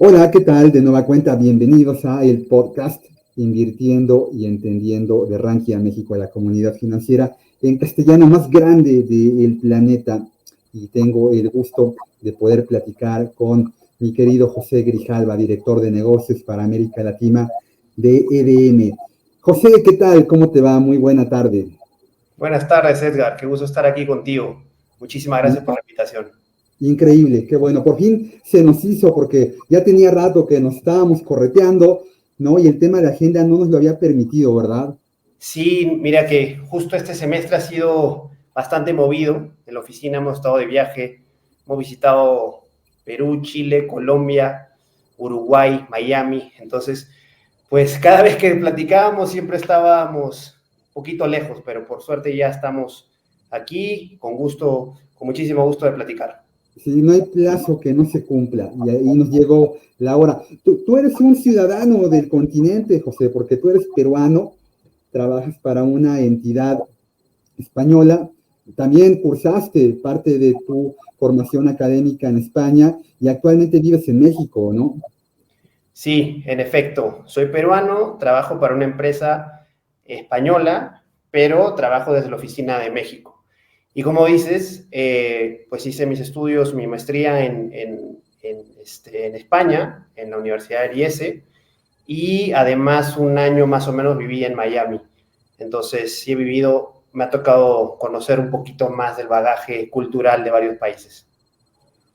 Hola, ¿qué tal? De nueva cuenta, bienvenidos a el podcast Invirtiendo y Entendiendo de Rankia México, la comunidad financiera en castellano más grande del planeta. Y tengo el gusto de poder platicar con mi querido José Grijalva, director de negocios para América Latina de EDM. José, ¿qué tal? ¿Cómo te va? Muy buena tarde. Buenas tardes, Edgar. Qué gusto estar aquí contigo. Muchísimas gracias por la invitación. Increíble, qué bueno. Por fin se nos hizo porque ya tenía rato que nos estábamos correteando, ¿no? Y el tema de la agenda no nos lo había permitido, ¿verdad? Sí, mira que justo este semestre ha sido bastante movido. En la oficina hemos estado de viaje, hemos visitado Perú, Chile, Colombia, Uruguay, Miami. Entonces, pues cada vez que platicábamos siempre estábamos un poquito lejos, pero por suerte ya estamos aquí con gusto, con muchísimo gusto de platicar. Sí, no hay plazo que no se cumpla y ahí nos llegó la hora. Tú eres un ciudadano del continente, José, porque tú eres peruano, trabajas para una entidad española, también cursaste parte de tu formación académica en España y actualmente vives en México, ¿no? Sí, en efecto, soy peruano, trabajo para una empresa española, pero trabajo desde la oficina de México. Y como dices, pues hice mis estudios, mi maestría en España, en la Universidad de IESE, y además un año más o menos viví en Miami. Entonces sí he vivido, me ha tocado conocer un poquito más del bagaje cultural de varios países.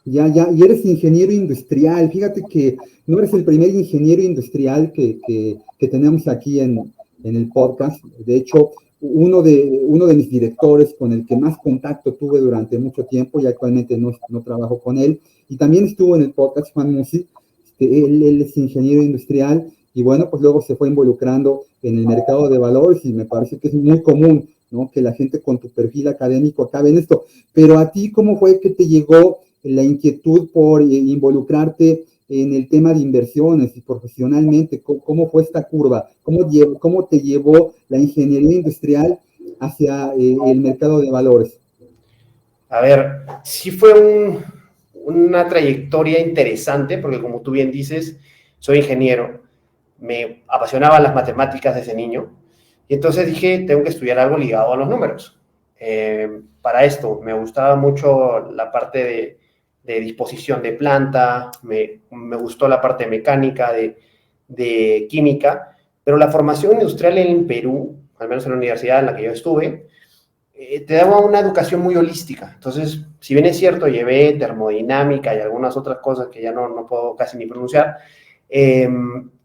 Ya, y eres ingeniero industrial. Fíjate que no eres el primer ingeniero industrial que tenemos aquí en el podcast. De hecho, uno de mis directores con el que más contacto tuve durante mucho tiempo y actualmente no trabajo con él, y también estuvo en el podcast, Juan Musi. Él es ingeniero industrial y bueno, pues luego se fue involucrando en el mercado de valores y me parece que es muy común, ¿no? Que la gente con tu perfil académico acabe en esto. Pero a ti, ¿cómo fue que te llegó la inquietud por involucrarte en el tema de inversiones y profesionalmente? ¿Cómo fue esta curva? ¿Cómo te llevó la ingeniería industrial hacia el mercado de valores? A ver, sí fue una trayectoria interesante, porque como tú bien dices, soy ingeniero, me apasionaban las matemáticas desde niño, y entonces dije, tengo que estudiar algo ligado a los números. Para esto, me gustaba mucho la parte de disposición de planta, me gustó la parte mecánica, de química, pero la formación industrial en Perú, al menos en la universidad en la que yo estuve, te daba una educación muy holística. Entonces, si bien es cierto, llevé termodinámica y algunas otras cosas que ya no puedo casi ni pronunciar,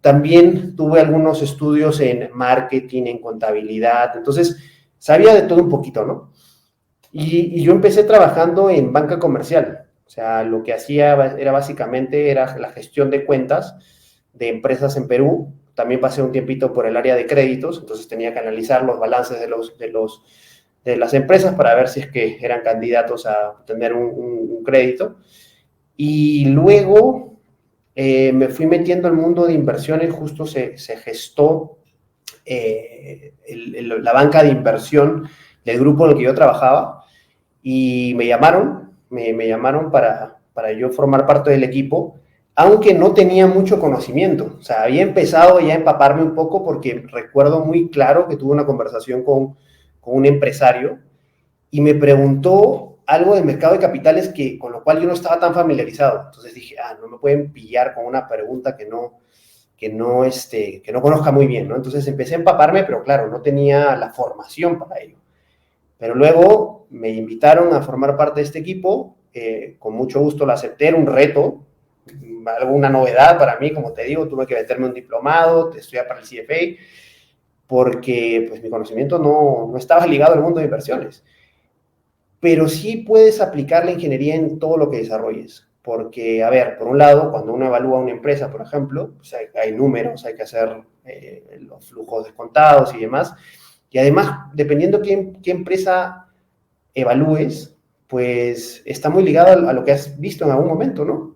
también tuve algunos estudios en marketing, en contabilidad, entonces sabía de todo un poquito, ¿no? Y yo empecé trabajando en banca comercial, o sea, lo que hacía era básicamente era la gestión de cuentas de empresas en Perú. También pasé un tiempito por el área de créditos, entonces tenía que analizar los balances de las empresas para ver si es que eran candidatos a tener un crédito. Y luego me fui metiendo al mundo de inversiones, justo se gestó la banca de inversión del grupo en el que yo trabajaba y me llamaron para yo formar parte del equipo, aunque no tenía mucho conocimiento. O sea, había empezado ya a empaparme un poco porque recuerdo muy claro que tuve una conversación con un empresario y me preguntó algo del mercado de capitales con lo cual yo no estaba tan familiarizado. Entonces dije, no me pueden pillar con una pregunta que no conozca muy bien, ¿no? Entonces empecé a empaparme, pero claro, no tenía la formación para ello. Pero luego me invitaron a formar parte de este equipo, con mucho gusto lo acepté, era un reto, alguna novedad para mí, como te digo, tuve que meterme un diplomado, estudiar para el CFA, porque pues mi conocimiento no estaba ligado al mundo de inversiones. Pero sí puedes aplicar la ingeniería en todo lo que desarrolles. Porque, a ver, por un lado, cuando uno evalúa una empresa, por ejemplo, pues hay números, hay que hacer los flujos descontados y demás. Y además, dependiendo qué empresa evalúes, pues está muy ligado a lo que has visto en algún momento, ¿no?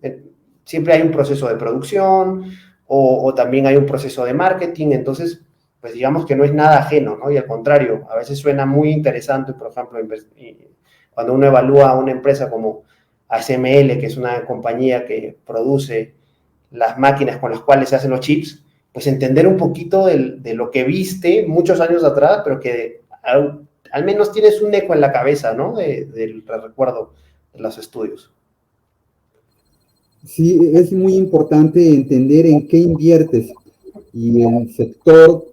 Siempre hay un proceso de producción o también hay un proceso de marketing, entonces, pues digamos que no es nada ajeno, ¿no? Y al contrario, a veces suena muy interesante, por ejemplo, cuando uno evalúa a una empresa como ASML, que es una compañía que produce las máquinas con las cuales se hacen los chips, pues entender un poquito de lo que viste muchos años atrás, pero que al menos tienes un eco en la cabeza, ¿no? Del recuerdo de los estudios. Sí, es muy importante entender en qué inviertes y el sector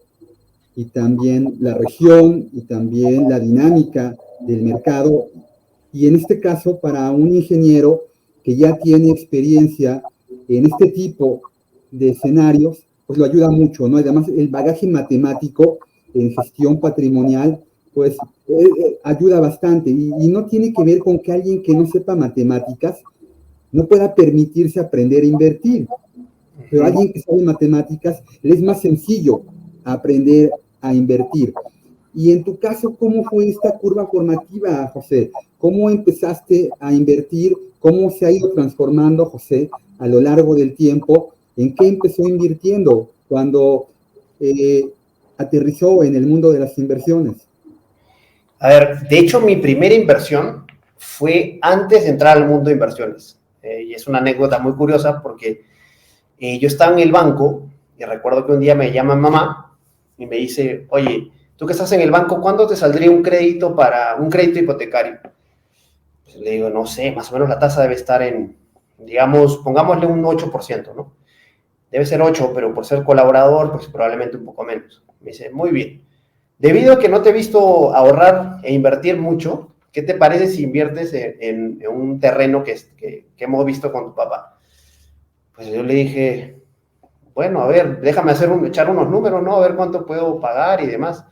y también la región y también la dinámica del mercado. Y en este caso, para un ingeniero que ya tiene experiencia en este tipo de escenarios, pues lo ayuda mucho, ¿no? Además, el bagaje matemático en gestión patrimonial, pues ayuda bastante. Y no tiene que ver con que alguien que no sepa matemáticas no pueda permitirse aprender a invertir. Pero a alguien que sabe matemáticas le es más sencillo aprender a invertir. Y en tu caso, ¿cómo fue esta curva formativa, José? ¿Cómo empezaste a invertir? ¿Cómo se ha ido transformando, José, a lo largo del tiempo? ¿En qué empezó invirtiendo cuando aterrizó en el mundo de las inversiones? A ver, de hecho, mi primera inversión fue antes de entrar al mundo de inversiones. Y es una anécdota muy curiosa porque yo estaba en el banco y recuerdo que un día me llama mamá y me dice, oye, tú que estás en el banco, ¿cuándo te saldría un crédito hipotecario? Pues le digo, no sé, más o menos la tasa debe estar en, digamos, pongámosle un 8%, ¿no? Debe ser 8, pero por ser colaborador, pues probablemente un poco menos. Me dice, muy bien. Debido a que no te he visto ahorrar e invertir mucho, ¿qué te parece si inviertes en un terreno que hemos visto con tu papá? Pues yo le dije, bueno, a ver, déjame echar unos números, ¿no? A ver cuánto puedo pagar y demás.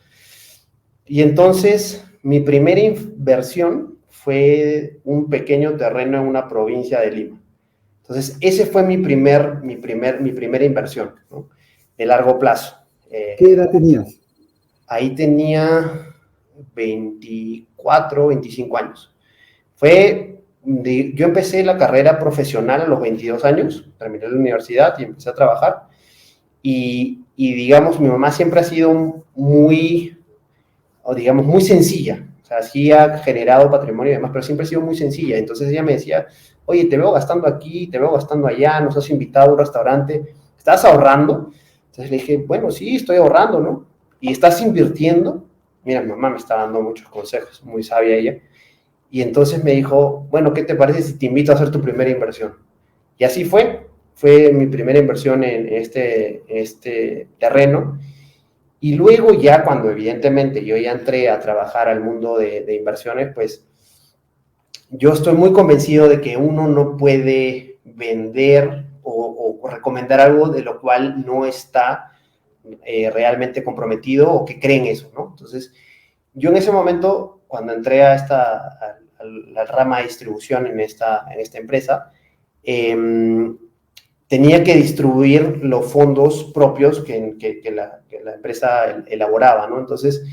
Y entonces, mi primera inversión fue un pequeño terreno en una provincia de Lima. Entonces, ese fue mi primera inversión, ¿no? De largo plazo. ¿Qué edad tenías? Ahí tenía 24, 25 años. Yo empecé la carrera profesional a los 22 años, terminé la universidad y empecé a trabajar. Y digamos, mi mamá siempre ha sido muy sencilla. O sea, sí ha generado patrimonio y demás, pero siempre ha sido muy sencilla. Entonces ella me decía, oye, te veo gastando aquí, te veo gastando allá, nos has invitado a un restaurante, ¿estás ahorrando? Entonces le dije, bueno, sí, estoy ahorrando, ¿no? ¿Y estás invirtiendo? Mira, mi mamá me está dando muchos consejos, muy sabia ella. Y entonces me dijo, bueno, ¿qué te parece si te invito a hacer tu primera inversión? Y así fue mi primera inversión en este terreno. Y luego ya cuando evidentemente yo ya entré a trabajar al mundo de inversiones, pues yo estoy muy convencido de que uno no puede vender o recomendar algo de lo cual no está realmente comprometido o que cree en eso, ¿no? Entonces, yo en ese momento, cuando entré a la rama de distribución en esta empresa, tenía que distribuir los fondos propios que la empresa elaboraba, ¿no? Entonces,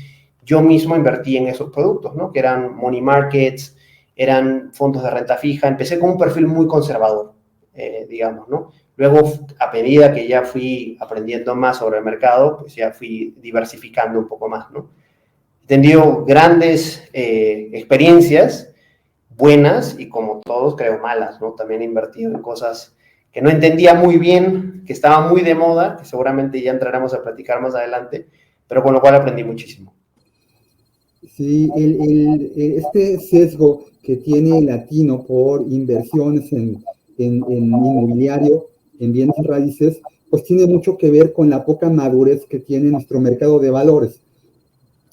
yo mismo invertí en esos productos, ¿no? Que eran money markets, eran fondos de renta fija. Empecé con un perfil muy conservador, digamos, ¿no? Luego, a medida que ya fui aprendiendo más sobre el mercado, pues ya fui diversificando un poco más, ¿no? He tenido grandes experiencias, buenas y como todos creo malas, ¿no? También he invertido en cosas que no entendía muy bien, que estaban muy de moda, que seguramente ya entraremos a platicar más adelante, pero con lo cual aprendí muchísimo. Sí, este sesgo que tiene el latino por inversiones en inmobiliario, en bienes raíces, pues tiene mucho que ver con la poca madurez que tiene nuestro mercado de valores.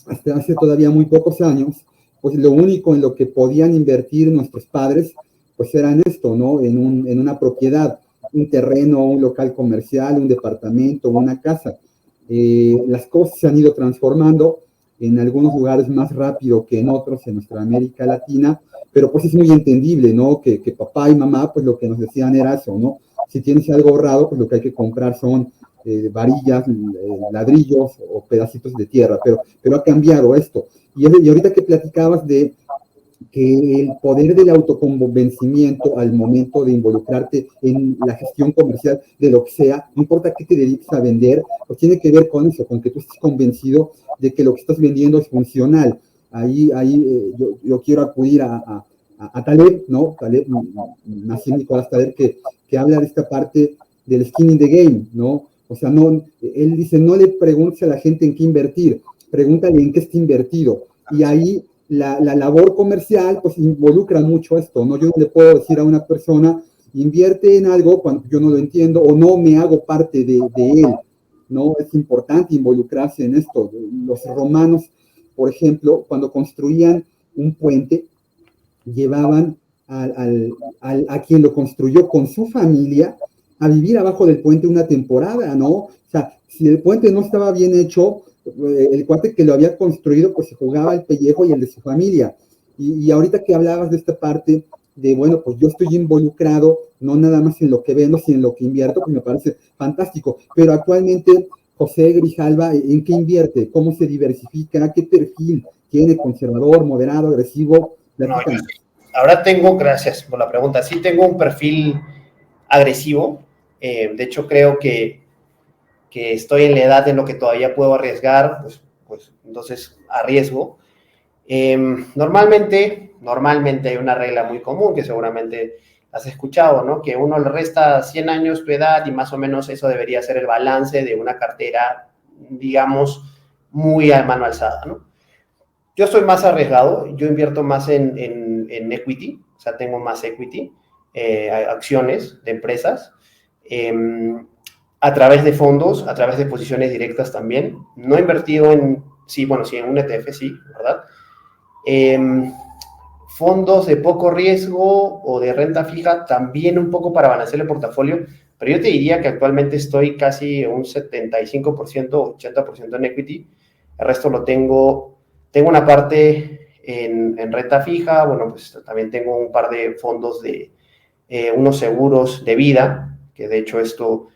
Hasta hace todavía muy pocos años, pues lo único en lo que podían invertir nuestros padres, pues era en esto, ¿no? En una propiedad, un terreno, un local comercial, un departamento, una casa. Las cosas se han ido transformando en algunos lugares más rápido que en otros en nuestra América Latina, pero pues es muy entendible, ¿no? Que papá y mamá, pues lo que nos decían era eso, ¿no? Si tienes algo ahorrado, pues lo que hay que comprar son varillas, ladrillos o pedacitos de tierra, pero ha cambiado esto. Y ahorita que platicabas de que el poder del autoconvencimiento al momento de involucrarte en la gestión comercial de lo que sea, no importa qué te dediques a vender, pues tiene que ver con eso, con que tú estés convencido de que lo que estás vendiendo es funcional. Ahí yo quiero acudir a Taleb, ¿no? Taleb, Nassim Nicolás Taleb, que habla de esta parte del skin in the game, ¿no? O sea, no, él dice, no le preguntes a la gente en qué invertir, pregúntale en qué está invertido. Y ahí la labor comercial, pues involucra mucho esto, ¿no? Yo no le puedo decir a una persona, invierte en algo cuando yo no lo entiendo o no me hago parte de él, ¿no? Es importante involucrarse en esto. Los romanos, por ejemplo, cuando construían un puente, llevaban a quien lo construyó con su familia a vivir abajo del puente una temporada, ¿no? O sea, si el puente no estaba bien hecho, el cuate que lo había construido, pues se jugaba el pellejo y el de su familia. Y ahorita que hablabas de esta parte de, bueno, pues yo estoy involucrado, no nada más en lo que vendo, sino en lo que invierto, pues me parece fantástico. Pero actualmente, José Grijalva, ¿en qué invierte? ¿Cómo se diversifica? ¿Qué perfil tiene? ¿Conservador, moderado, agresivo? No, ahora tengo, gracias por la pregunta, sí tengo un perfil agresivo. De hecho, creo que estoy en la edad en lo que todavía puedo arriesgar, pues entonces arriesgo. Normalmente hay una regla muy común que seguramente has escuchado, ¿no? Que uno le resta 100 años tu edad y más o menos eso debería ser el balance de una cartera, digamos, muy a mano alzada, ¿no? Yo estoy más arriesgado, yo invierto más en equity, o sea, tengo más equity, acciones de empresas, a través de fondos, a través de posiciones directas también. No he invertido en, sí, bueno, sí, en un ETF, sí, ¿verdad? Fondos de poco riesgo o de renta fija, también un poco para balancear el portafolio, pero yo te diría que actualmente estoy casi un 75%, 80% en equity, el resto lo tengo una parte en renta fija, bueno, pues también tengo un par de fondos de unos seguros de vida, que de hecho esto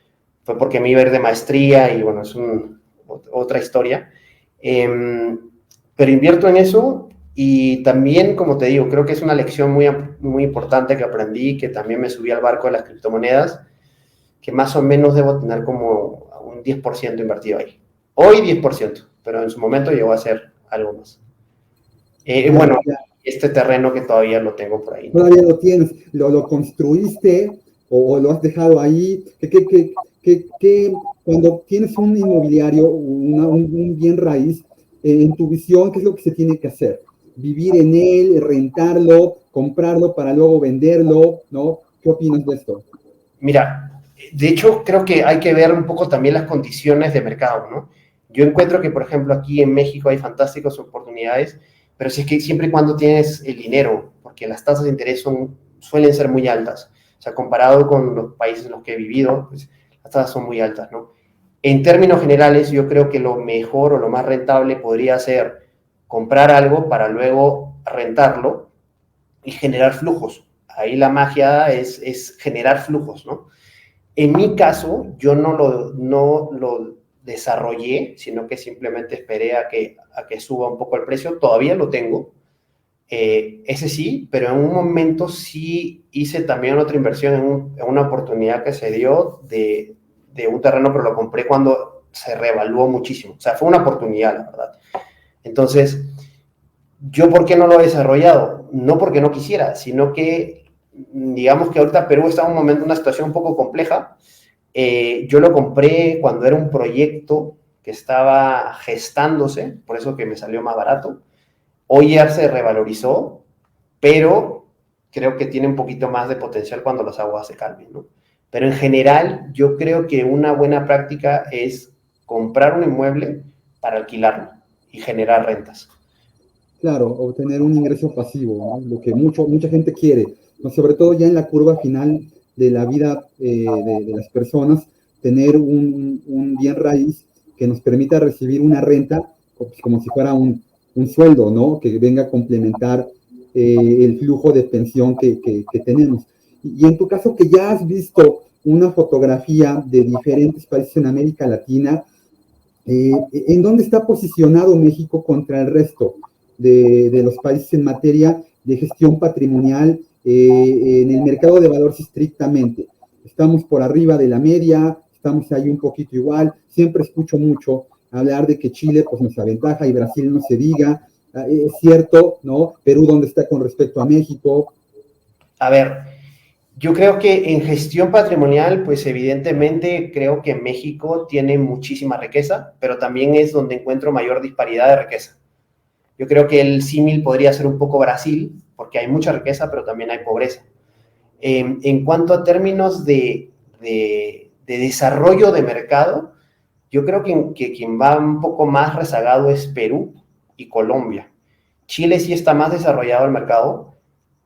fue porque me iba a ir de maestría y bueno, es otra historia, pero invierto en eso. Y también, como te digo, creo que es una lección muy, muy importante que aprendí, que también me subí al barco de las criptomonedas, que más o menos debo tener como un 10% invertido ahí. Hoy 10%, pero en su momento llegó a ser algo más. Bueno, este terreno que todavía lo tengo por ahí, ¿no? Todavía lo tienes, lo construiste o lo has dejado ahí. Cuando tienes un inmobiliario, un bien raíz, en tu visión, ¿qué es lo que se tiene que hacer? Vivir en él, rentarlo, comprarlo para luego venderlo, ¿no? ¿Qué opinas de esto? Mira, de hecho creo que hay que ver un poco también las condiciones de mercado, ¿no? Yo encuentro que, por ejemplo, aquí en México hay fantásticas oportunidades, pero si es que siempre y cuando tienes el dinero, porque las tasas de interés suelen ser muy altas. O sea, comparado con los países en los que he vivido, pues las tasas son muy altas, ¿no? En términos generales, yo creo que lo mejor o lo más rentable podría ser comprar algo para luego rentarlo y generar flujos. Ahí la magia es generar flujos, ¿no? En mi caso, yo no lo desarrollé, sino que simplemente esperé a que suba un poco el precio. Todavía lo tengo, ese sí, pero en un momento sí hice también otra inversión en una oportunidad que se dio de un terreno, pero lo compré cuando se revaluó muchísimo. O sea, fue una oportunidad, la verdad. Entonces, ¿yo por qué no lo he desarrollado? No porque no quisiera, sino que, digamos que ahorita Perú está en un momento, una situación un poco compleja. Yo lo compré cuando era un proyecto que estaba gestándose, por eso que me salió más barato. Hoy ya se revalorizó, pero creo que tiene un poquito más de potencial cuando las aguas se calmen, ¿no? Pero en general, yo creo que una buena práctica es comprar un inmueble para alquilarlo y generar rentas. Claro, obtener un ingreso pasivo, ¿no? Lo que mucha gente quiere, ¿no? Sobre todo ya en la curva final de la vida de las personas, tener un bien raíz que nos permita recibir una renta como si fuera un sueldo, ¿no? Que venga a complementar el flujo de pensión que tenemos. Y en tu caso, que ya has visto una fotografía de diferentes países en América Latina, ¿en dónde está posicionado México contra el resto de los países en materia de gestión patrimonial en el mercado de valores estrictamente? Estamos por arriba de la media, estamos ahí un poquito igual. Siempre escucho mucho hablar de que Chile pues nos aventaja y Brasil no se diga. Es cierto, ¿no? Perú, ¿dónde está con respecto a México? A ver, Yo creo que en gestión patrimonial, pues evidentemente creo que México tiene muchísima riqueza, pero también es donde encuentro mayor disparidad de riqueza. Yo creo que el símil podría ser un poco Brasil, porque hay mucha riqueza, pero también hay pobreza. En cuanto a términos de desarrollo de mercado, yo creo que quien va un poco más rezagado es Perú y Colombia. Chile sí está más desarrollado el mercado,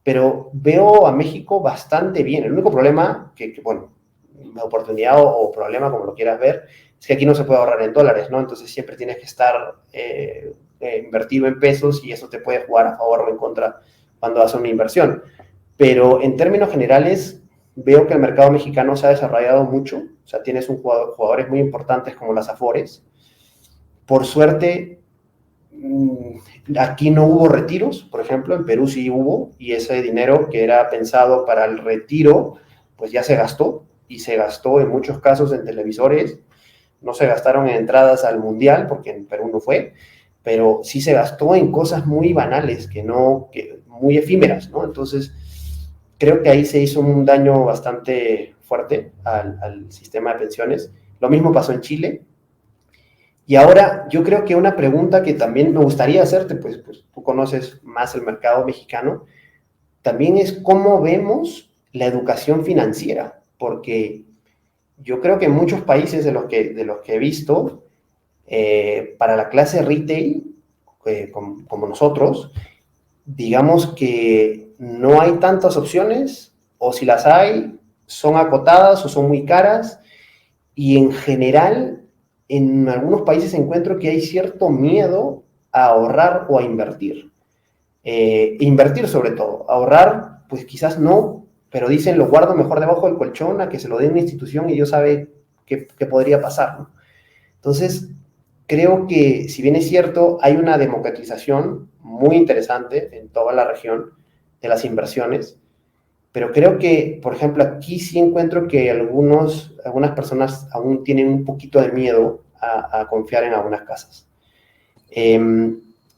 pero veo a México bastante bien. El único problema, bueno, oportunidad o problema, como lo quieras ver, es que aquí no se puede ahorrar en dólares, ¿no? Entonces siempre tienes que estar invertido en pesos y eso te puede jugar a favor o en contra cuando haces una inversión. Pero en términos generales, veo que el mercado mexicano se ha desarrollado mucho. O sea, tienes jugadores muy importantes como las Afores. Por suerte, aquí no hubo retiros, por ejemplo, en Perú sí hubo, y ese dinero que era pensado para el retiro, pues ya se gastó, y se gastó en muchos casos en televisores, no se gastaron en entradas al Mundial, porque en Perú no fue, pero sí se gastó en cosas muy banales, que muy efímeras, ¿no? Entonces, creo que ahí se hizo un daño bastante fuerte al sistema de pensiones. Lo mismo pasó en Chile. Y ahora yo creo que una pregunta que también me gustaría hacerte, pues tú conoces más el mercado mexicano, también es cómo vemos la educación financiera, porque yo creo que en muchos países de los que he visto, para la clase retail, como nosotros, digamos que no hay tantas opciones, o si las hay, son acotadas o son muy caras, y en general, en algunos países encuentro que hay cierto miedo a ahorrar o a invertir. Invertir sobre todo, ahorrar, pues quizás no, pero dicen lo guardo mejor debajo del colchón a que se lo dé una institución y Dios sabe qué podría pasar, ¿no? Entonces, creo que si bien es cierto, hay una democratización muy interesante en toda la región de las inversiones, pero creo que, por ejemplo, aquí sí encuentro que algunas personas aún tienen un poquito de miedo a confiar en algunas casas.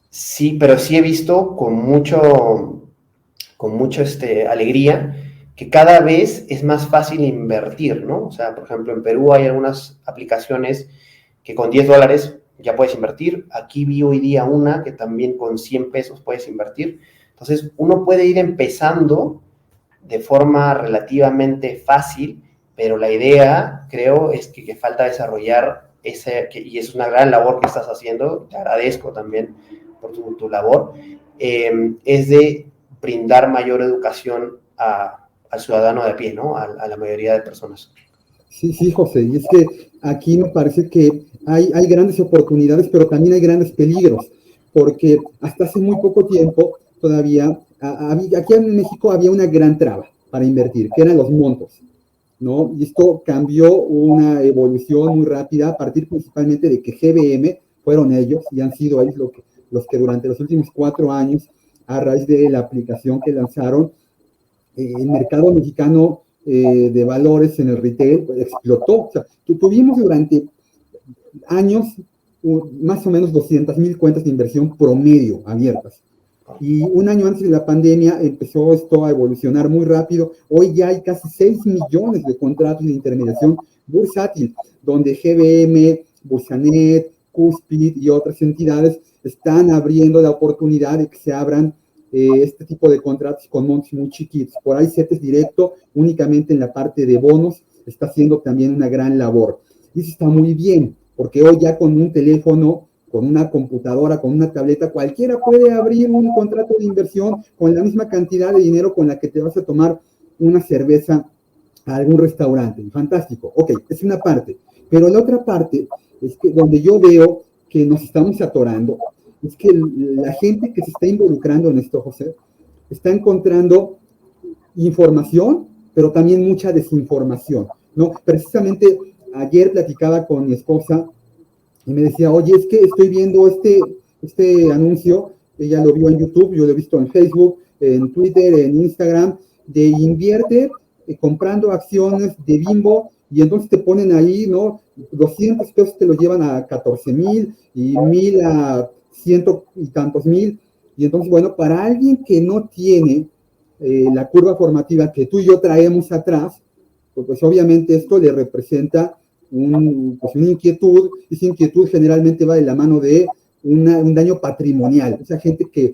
Sí, pero sí he visto con mucha alegría que cada vez es más fácil invertir, ¿no? O sea, por ejemplo, en Perú hay algunas aplicaciones que con $10 ya puedes invertir. Aquí vi hoy día una que también con 100 pesos puedes invertir. Entonces, uno puede ir empezando de forma relativamente fácil, pero la idea, creo, es que falta desarrollar y es una gran labor que estás haciendo, te agradezco también por tu labor, es de brindar mayor educación al ciudadano de a pie, ¿no? A la mayoría de personas. Sí, sí, José, y es que aquí me parece que hay grandes oportunidades, pero también hay grandes peligros, porque hasta hace muy poco tiempo todavía, aquí en México había una gran traba para invertir, que eran los montos, ¿no? Y esto cambió una evolución muy rápida a partir principalmente de que GBM fueron ellos y han sido ellos los que durante los últimos 4 años, a raíz de la aplicación que lanzaron, el mercado mexicano de valores en el retail pues, explotó. O sea, tuvimos durante años más o menos 200,000 cuentas de inversión promedio abiertas. Y un año antes de la pandemia empezó esto a evolucionar muy rápido. Hoy ya hay casi 6 millones de contratos de intermediación bursátil, donde GBM, Bursanet, Cuspid y otras entidades están abriendo la oportunidad de que se abran este tipo de contratos con montos muy chiquitos. Por ahí CETES Directo, únicamente en la parte de bonos, está haciendo también una gran labor. Y eso está muy bien, porque hoy ya con un teléfono, con una computadora, con una tableta, cualquiera puede abrir un contrato de inversión con la misma cantidad de dinero con la que te vas a tomar una cerveza a algún restaurante. Fantástico. Ok, es una parte. Pero la otra parte es que donde yo veo que nos estamos atorando es que la gente que se está involucrando en esto, José, está encontrando información, pero también mucha desinformación, ¿no? Precisamente ayer platicaba con mi esposa y me decía, oye, es que estoy viendo este anuncio, ella lo vio en YouTube, yo lo he visto en Facebook, en Twitter, en Instagram, de invierte comprando acciones de Bimbo, y entonces te ponen ahí, ¿no? 200 pesos te lo llevan a 14,000 y 1,000 a ciento y tantos mil. Y entonces, bueno, para alguien que no tiene la curva formativa que tú y yo traemos atrás, pues obviamente esto le representa pues una inquietud, y esa inquietud generalmente va de la mano de un daño patrimonial. Esa gente que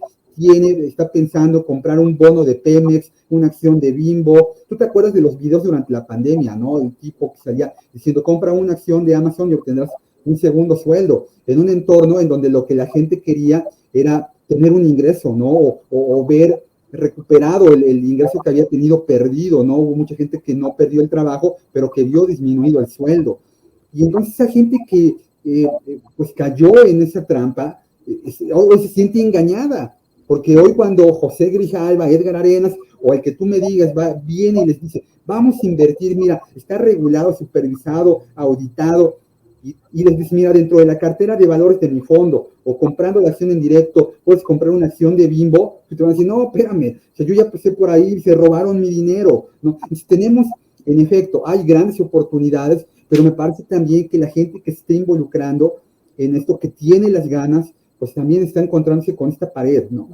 está pensando comprar un bono de Pemex, una acción de Bimbo. Tú te acuerdas de los videos durante la pandemia, ¿no? El tipo que salía diciendo, compra una acción de Amazon y obtendrás un segundo sueldo, en un entorno en donde lo que la gente quería era tener un ingreso, ¿no? O ver recuperado el ingreso que había tenido perdido, ¿no? Hubo mucha gente que no perdió el trabajo, pero que vio disminuido el sueldo. Y entonces esa gente que pues cayó en esa trampa, hoy se siente engañada, porque hoy cuando José Grijalva, Edgar Arenas, o el que tú me digas, viene y les dice, vamos a invertir, mira, está regulado, supervisado, auditado, y les dice, mira, dentro de la cartera de valores de mi fondo, o comprando la acción en directo, puedes comprar una acción de Bimbo, y te van a decir, no, espérame, o sea, yo ya pasé por ahí, se robaron mi dinero, ¿no? Entonces tenemos, en efecto, hay grandes oportunidades, pero me parece también que la gente que se esté involucrando en esto, que tiene las ganas, pues también está encontrándose con esta pared, ¿no?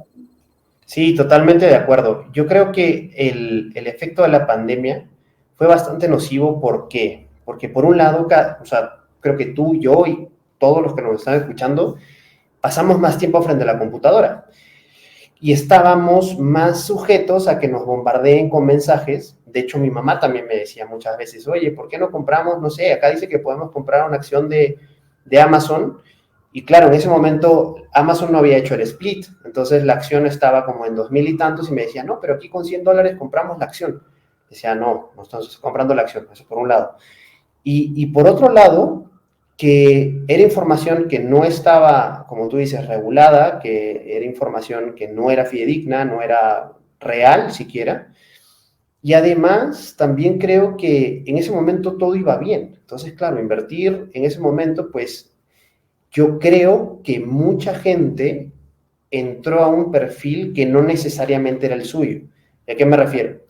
Sí, totalmente de acuerdo. Yo creo que el efecto de la pandemia fue bastante nocivo. ¿Por qué? Porque por un lado, o sea, creo que tú, yo y todos los que nos están escuchando, pasamos más tiempo frente a la computadora y estábamos más sujetos a que nos bombardeen con mensajes. De hecho, mi mamá también me decía muchas veces, oye, ¿por qué no compramos? No sé, acá dice que podemos comprar una acción de Amazon. Y claro, en ese momento Amazon no había hecho el split, entonces la acción estaba como en 2,000 y tantos y me decía, no, pero aquí con $100 compramos la acción. Decía, no, no estamos comprando la acción, eso por un lado. Y por otro lado, que era información que no estaba, como tú dices, regulada, que era información que no era fidedigna, no era real siquiera. Y además, también creo que en ese momento todo iba bien. Entonces, claro, invertir en ese momento, pues yo creo que mucha gente entró a un perfil que no necesariamente era el suyo. ¿A qué me refiero?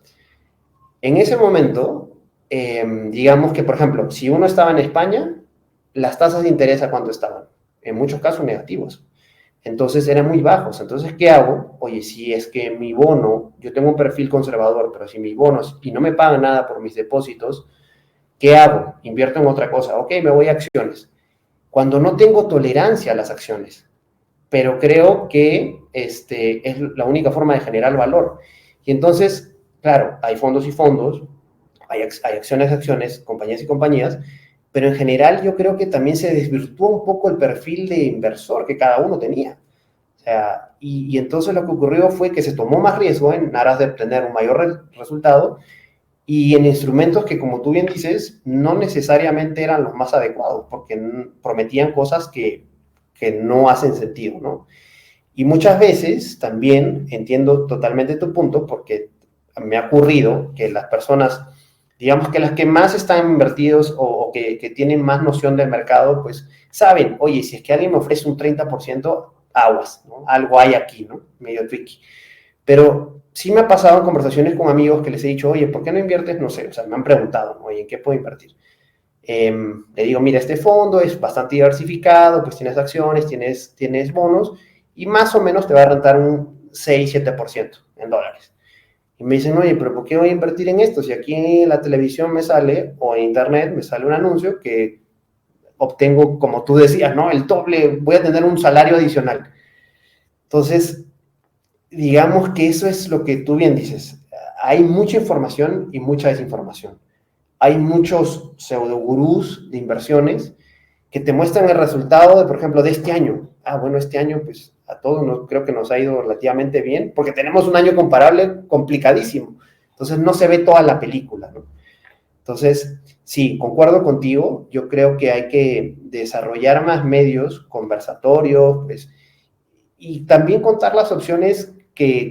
En ese momento, digamos que, por ejemplo, si uno estaba en España, las tasas de interés a cuánto estaban. En muchos casos negativos. Entonces eran muy bajos. Entonces, ¿qué hago? Oye, si es que mi bono, yo tengo un perfil conservador, pero si mi bono, y no me pagan nada por mis depósitos, ¿qué hago? Invierto en otra cosa. Ok, me voy a acciones. Cuando no tengo tolerancia a las acciones, pero creo que es la única forma de generar valor. Y entonces, claro, hay fondos y fondos, hay acciones y acciones, compañías y compañías, pero en general yo creo que también se desvirtuó un poco el perfil de inversor que cada uno tenía. O sea, y entonces lo que ocurrió fue que se tomó más riesgo en aras de obtener un mayor resultado y en instrumentos que, como tú bien dices, no necesariamente eran los más adecuados, porque prometían cosas que no hacen sentido, ¿no? Y muchas veces también entiendo totalmente tu punto, porque me ha ocurrido que las personas, digamos que las que más están invertidos o que tienen más noción del mercado, pues saben, oye, si es que alguien me ofrece un 30%, aguas, ¿no? Algo hay aquí, ¿no? Medio tricky. Pero sí me ha pasado en conversaciones con amigos que les he dicho, oye, ¿por qué no inviertes? No sé, o sea, me han preguntado, oye, ¿en qué puedo invertir? Le digo, mira, este fondo es bastante diversificado, pues tienes acciones, tienes bonos, y más o menos te va a rentar un 6-7% en dólares. Y me dicen, oye, pero ¿por qué voy a invertir en esto? Si aquí en la televisión me sale, o en internet me sale un anuncio que obtengo, como tú decías, ¿no? El doble, voy a tener un salario adicional. Entonces, digamos que eso es lo que tú bien dices. Hay mucha información y mucha desinformación. Hay muchos pseudogurús de inversiones que te muestran el resultado de, por ejemplo, de este año. Ah, bueno, este año, pues a todos creo que nos ha ido relativamente bien, porque tenemos un año comparable complicadísimo. Entonces no se ve toda la película, ¿no? Entonces, sí, concuerdo contigo. Yo creo que hay que desarrollar más medios conversatorios, pues, y también contar las opciones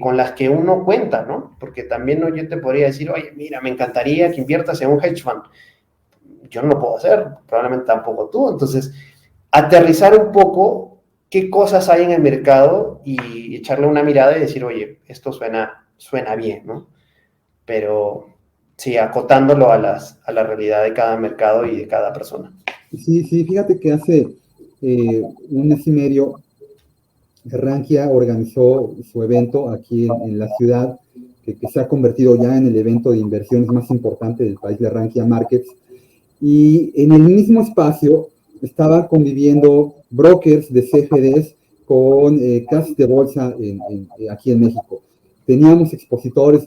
con las que uno cuenta, ¿no? Porque también yo te podría decir, oye, mira, me encantaría que inviertas en un hedge fund. Yo no lo puedo hacer, probablemente tampoco tú. Entonces, aterrizar un poco qué cosas hay en el mercado y echarle una mirada y decir, oye, esto suena bien, ¿no? Pero sí, acotándolo a la realidad de cada mercado y de cada persona. Sí, sí, fíjate que hace un mes y medio Rankia organizó su evento aquí en la ciudad que se ha convertido ya en el evento de inversiones más importante del país, la Rankia Markets, y en el mismo espacio estaban conviviendo brokers de CFDs con casas de bolsa aquí en México. Teníamos expositores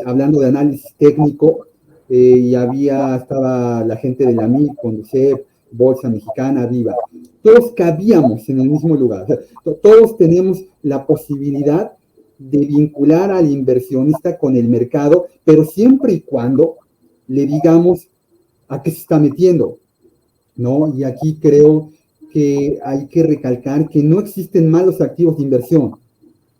hablando de análisis técnico, y estaba la gente de la MIC, Conducef, Bolsa Mexicana, Viva. Todos cabíamos en el mismo lugar. O sea, todos tenemos la posibilidad de vincular al inversionista con el mercado, pero siempre y cuando le digamos a qué se está metiendo, ¿no? Y aquí creo que hay que recalcar que no existen malos activos de inversión.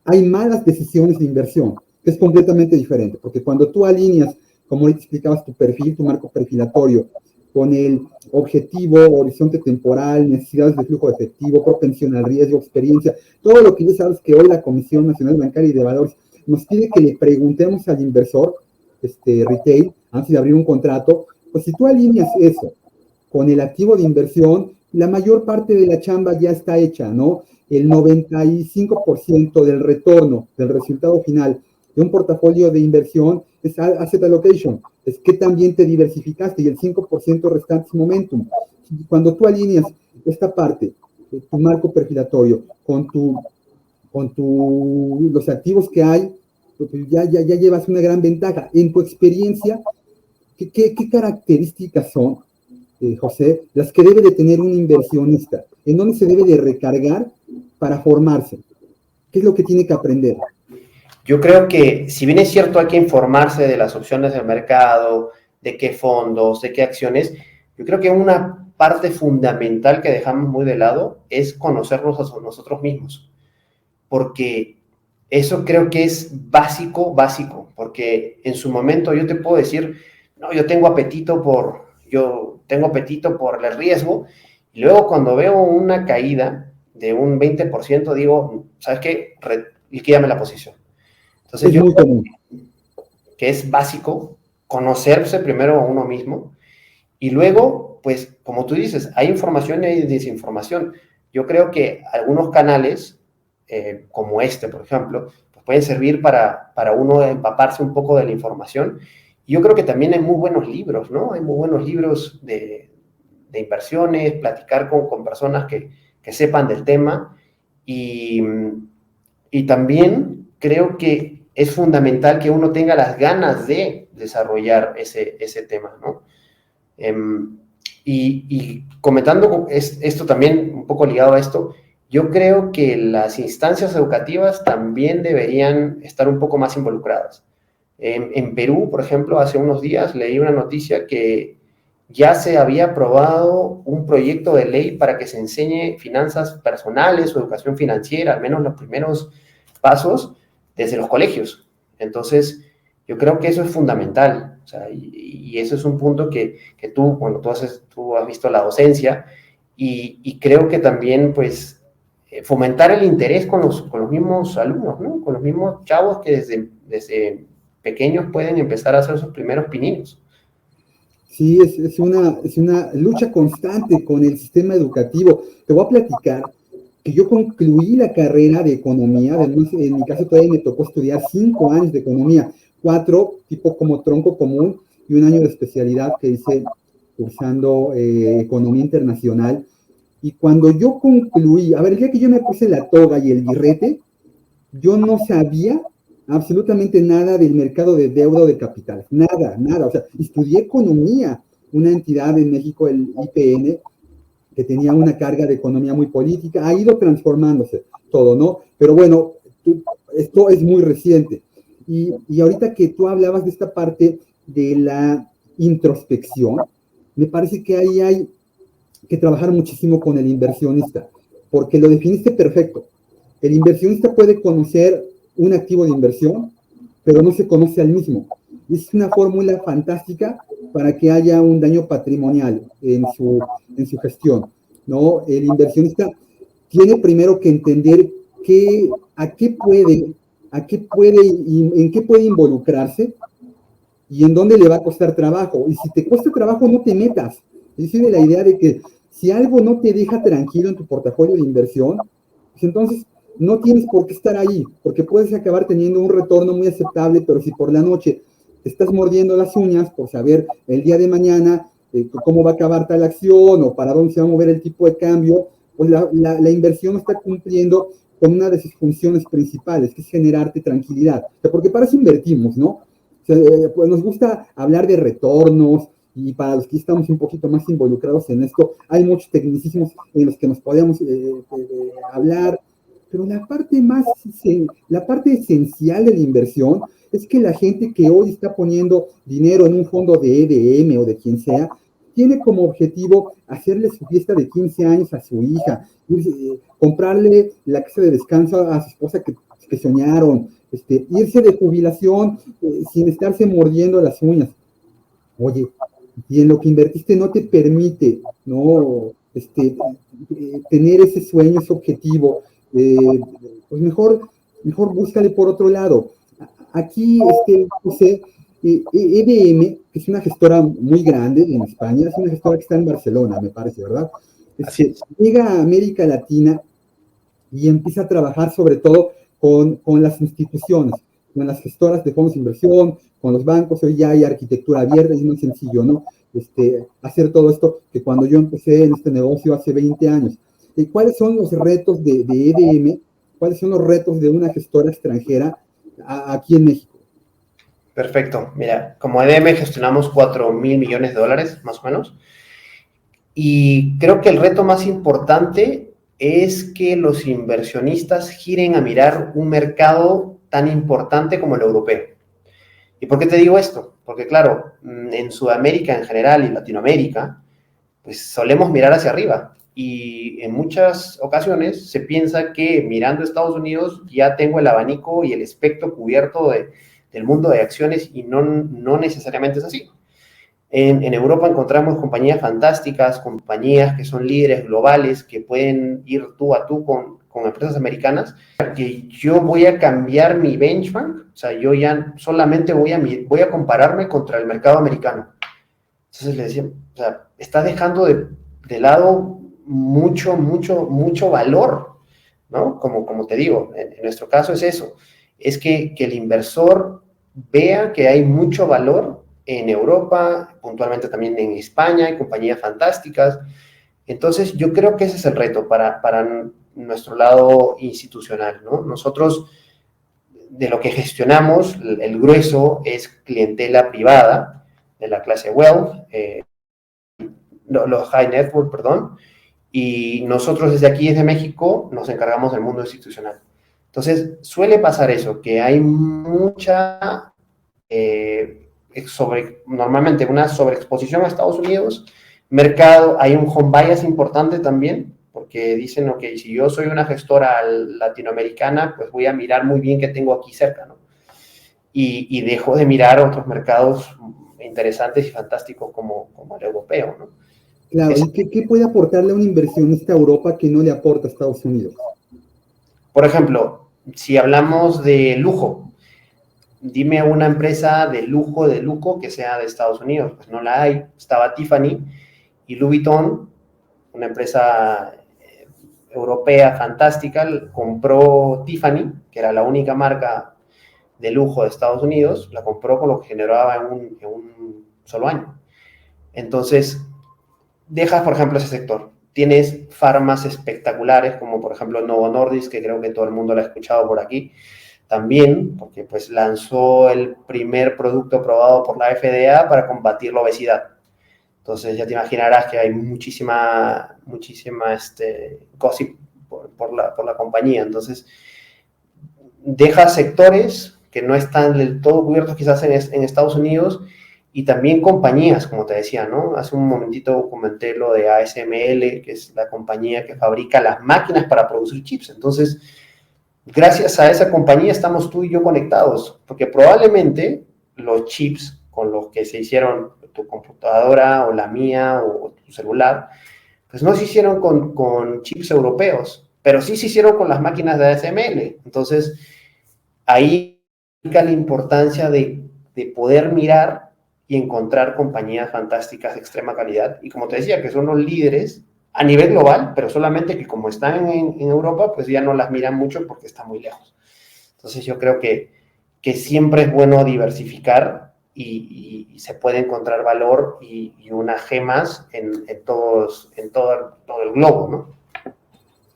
Hay malas decisiones de inversión, que es completamente diferente, porque cuando tú alineas, como ahorita explicabas, tu perfil, tu marco perfilatorio, con el objetivo, horizonte temporal, necesidades de flujo de efectivo, propensión al riesgo, experiencia, todo lo que ya sabes que hoy la Comisión Nacional Bancaria y de Valores nos pide que le preguntemos al inversor, retail, antes de abrir un contrato, pues si tú alineas eso con el activo de inversión, la mayor parte de la chamba ya está hecha, ¿no? El 95% del retorno, del resultado final de un portafolio de inversión es asset allocation, es que también te diversificaste, y el 5% restante es momentum. Cuando tú alineas esta parte, tu marco perfilatorio, los activos que hay, pues ya llevas una gran ventaja. En tu experiencia, ¿qué características son, José, las que debe de tener un inversionista? ¿En dónde se debe de recargar para formarse? ¿Qué es lo que tiene que aprender? Yo creo que, si bien es cierto, hay que informarse de las opciones del mercado, de qué fondos, de qué acciones, yo creo que una parte fundamental que dejamos muy de lado es conocernos a nosotros mismos, porque eso creo que es básico, porque en su momento yo te puedo decir, no, yo tengo apetito por el riesgo, y luego cuando veo una caída de un 20%, digo, ¿sabes qué? Liquídame la posición. Entonces es yo muy creo común. que es básico conocerse primero a uno mismo, y luego, pues, como tú dices, hay información y hay desinformación. Yo creo que algunos canales, como este, por ejemplo, pues pueden servir para uno empaparse un poco de la información. Y yo creo que también hay muy buenos libros, ¿no? Hay muy buenos libros de inversiones, platicar con personas que sepan del tema. Y también creo que es fundamental que uno tenga las ganas de desarrollar ese tema, ¿no? Y comentando esto también, un poco ligado a esto, yo creo que las instancias educativas también deberían estar un poco más involucradas. En Perú, por ejemplo, hace unos días leí una noticia que ya se había aprobado un proyecto de ley para que se enseñe finanzas personales o educación financiera, al menos los primeros pasos, desde los colegios. Entonces, yo creo que eso es fundamental. O sea, y eso es un punto que tú, bueno, tú has visto la docencia, y creo que también, pues, fomentar el interés con los mismos alumnos, ¿no? Con los mismos chavos que desde pequeños pueden empezar a hacer sus primeros pininos. Sí, es una lucha constante con el sistema educativo. Te voy a platicar que yo concluí la carrera de economía, además en mi caso todavía me tocó estudiar 5 años de economía, 4 tipo como tronco común y un año de especialidad que hice cursando economía internacional. Y cuando yo concluí, a ver, el día que yo me puse la toga y el birrete, yo no sabía absolutamente nada del mercado de deuda o de capital, nada. O sea, estudié economía, una entidad en México, el IPN, que tenía una carga de economía muy política, ha ido transformándose todo, ¿no? Pero bueno, esto es muy reciente. Y ahorita que tú hablabas de esta parte de la introspección, me parece que ahí hay que trabajar muchísimo con el inversionista, porque lo definiste perfecto. El inversionista puede conocer un activo de inversión, pero no se conoce al mismo. Es una fórmula fantástica para que haya un daño patrimonial en su gestión, ¿no? El inversionista tiene primero que entender en qué puede involucrarse y en dónde le va a costar trabajo. Y si te cuesta trabajo, no te metas. Yo soy de la idea de que si algo no te deja tranquilo en tu portafolio de inversión, pues entonces no tienes por qué estar ahí, porque puedes acabar teniendo un retorno muy aceptable, pero si por la noche te estás mordiendo las uñas por saber el día de mañana cómo va a acabar tal acción o para dónde se va a mover el tipo de cambio, pues la inversión está cumpliendo con una de sus funciones principales, que es generarte tranquilidad. O sea, porque para eso invertimos, ¿no? O sea, pues nos gusta hablar de retornos, y para los que estamos un poquito más involucrados en esto, hay muchos tecnicismos en los que nos podemos hablar, pero la parte esencial de la inversión es que la gente que hoy está poniendo dinero en un fondo de EDM o de quien sea, tiene como objetivo hacerle su fiesta de 15 años a su hija, comprarle la casa de descanso a su esposa que soñaron, irse de jubilación sin estarse mordiendo las uñas. Oye, y en lo que invertiste no te permite, ¿no? Tener ese sueño, ese objetivo, pues mejor búscale por otro lado. Aquí, José, EDM, que es una gestora muy grande en España, es una gestora que está en Barcelona, me parece, ¿verdad? Así es. Llega a América Latina y empieza a trabajar sobre todo con las instituciones, con las gestoras de fondos de inversión, con los bancos. Hoy ya hay arquitectura abierta y es muy sencillo, ¿no? Hacer todo esto que cuando yo empecé en este negocio hace 20 años. ¿Cuáles son los retos de EDM? ¿Cuáles son los retos de una gestora extranjera aquí en México? Perfecto. Mira, como EDM gestionamos 4,000 millones de dólares, más o menos. Y creo que el reto más importante es que los inversionistas giren a mirar un mercado tan importante como el europeo. ¿Y por qué te digo esto? Porque claro, en Sudamérica en general y Latinoamérica, pues solemos mirar hacia arriba. Y en muchas ocasiones se piensa que mirando a Estados Unidos ya tengo el abanico y el espectro cubierto del mundo de acciones y no necesariamente es así. En Europa encontramos compañías fantásticas, compañías que son líderes globales, que pueden ir tú a tú con empresas americanas, que yo voy a cambiar mi benchmark, o sea, yo ya solamente voy a compararme contra el mercado americano. Entonces le decía, o sea, estás dejando de lado mucho valor, ¿no? Como te digo, en nuestro caso es eso, es que el inversor vea que hay mucho valor en Europa, puntualmente también en España, hay compañías fantásticas. Entonces, yo creo que ese es el reto para nuestro lado institucional, ¿no? Nosotros, de lo que gestionamos, el grueso es clientela privada de la clase wealth, los high net worth, perdón, y nosotros desde aquí, desde México, nos encargamos del mundo institucional. Entonces, suele pasar eso, que hay mucha normalmente una sobreexposición a Estados Unidos, mercado, hay un home bias importante también, porque dicen, ok, si yo soy una gestora latinoamericana, pues voy a mirar muy bien qué tengo aquí cerca, ¿no? Y dejo de mirar otros mercados interesantes y fantásticos como el europeo, ¿no? Claro, ¿y qué puede aportarle a un inversionista a Europa que no le aporta a Estados Unidos? Por ejemplo, si hablamos de lujo, dime una empresa de lujo que sea de Estados Unidos. Pues no la hay. Estaba Tiffany y Louis Vuitton, una empresa europea fantástica, compró Tiffany, que era la única marca de lujo de Estados Unidos, la compró con lo que generaba en un solo año. Entonces, dejas, por ejemplo, ese sector. Tienes farmas espectaculares, como por ejemplo Novo Nordisk, que creo que todo el mundo lo ha escuchado por aquí, también, porque pues lanzó el primer producto aprobado por la FDA para combatir la obesidad. Entonces ya te imaginarás que hay muchísima gossip por la compañía. Entonces, deja sectores que no están del todo cubiertos quizás en Estados Unidos y también compañías, como te decía, ¿no? Hace un momentito comenté lo de ASML, que es la compañía que fabrica las máquinas para producir chips. Entonces, gracias a esa compañía estamos tú y yo conectados, porque probablemente los chips con los que se hicieron tu computadora o la mía o tu celular, pues no se hicieron con chips europeos, pero sí se hicieron con las máquinas de ASML. Entonces, ahí la importancia de poder mirar y encontrar compañías fantásticas de extrema calidad, y como te decía, que son los líderes a nivel global, pero solamente que como están en Europa, pues ya no las miran mucho porque está muy lejos. Entonces yo creo que siempre es bueno diversificar y se puede encontrar valor y unas gemas en todo el globo, ¿no?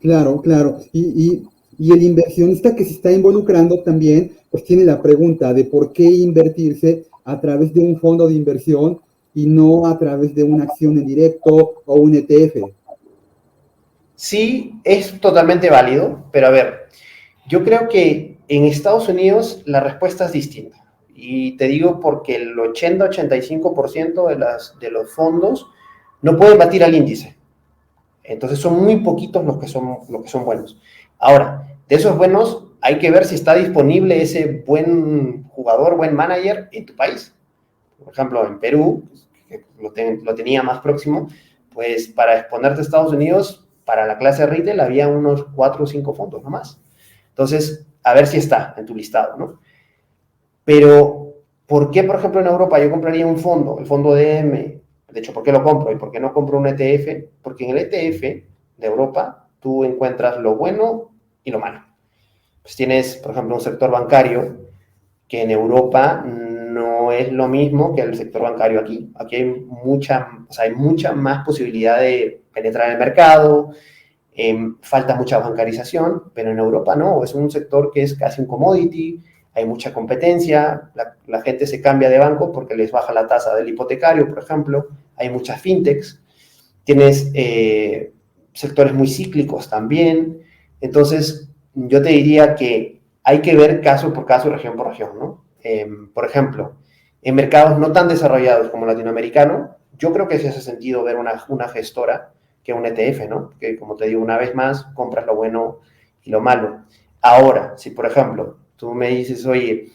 Claro, claro. Y el inversionista que se está involucrando también, pues tiene la pregunta de por qué invertirse a través de un fondo de inversión y no a través de una acción en directo o un ETF. Sí, es totalmente válido, pero a ver, yo creo que en Estados Unidos la respuesta es distinta. Y te digo porque el 80-85% de los fondos no pueden batir al índice. Entonces son muy poquitos los que son buenos. Ahora, de esos buenos hay que ver si está disponible ese buen jugador, buen manager en tu país. Por ejemplo, en Perú, que lo tenía más próximo, pues para exponerte a Estados Unidos, para la clase retail había unos 4 o 5 fondos nomás. Entonces, a ver si está en tu listado, ¿no? Pero, ¿por qué, por ejemplo, en Europa yo compraría un fondo, el fondo DM? De hecho, ¿por qué lo compro? ¿Y por qué no compro un ETF? Porque en el ETF de Europa tú encuentras lo bueno y lo malo. Pues tienes, por ejemplo, un sector bancario que en Europa no es lo mismo que el sector bancario aquí. Aquí hay mucha más posibilidad de penetrar en el mercado, falta mucha bancarización, pero en Europa no, es un sector que es casi un commodity, hay mucha competencia, la gente se cambia de banco porque les baja la tasa del hipotecario, por ejemplo, hay muchas fintechs, tienes sectores muy cíclicos también, entonces yo te diría que hay que ver caso por caso, región por región, ¿no? Por ejemplo, en mercados no tan desarrollados como latinoamericano, yo creo que sí hace sentido ver una gestora que un ETF, ¿no? Que como te digo, una vez más, compras lo bueno y lo malo. Ahora, si por ejemplo, tú me dices, oye,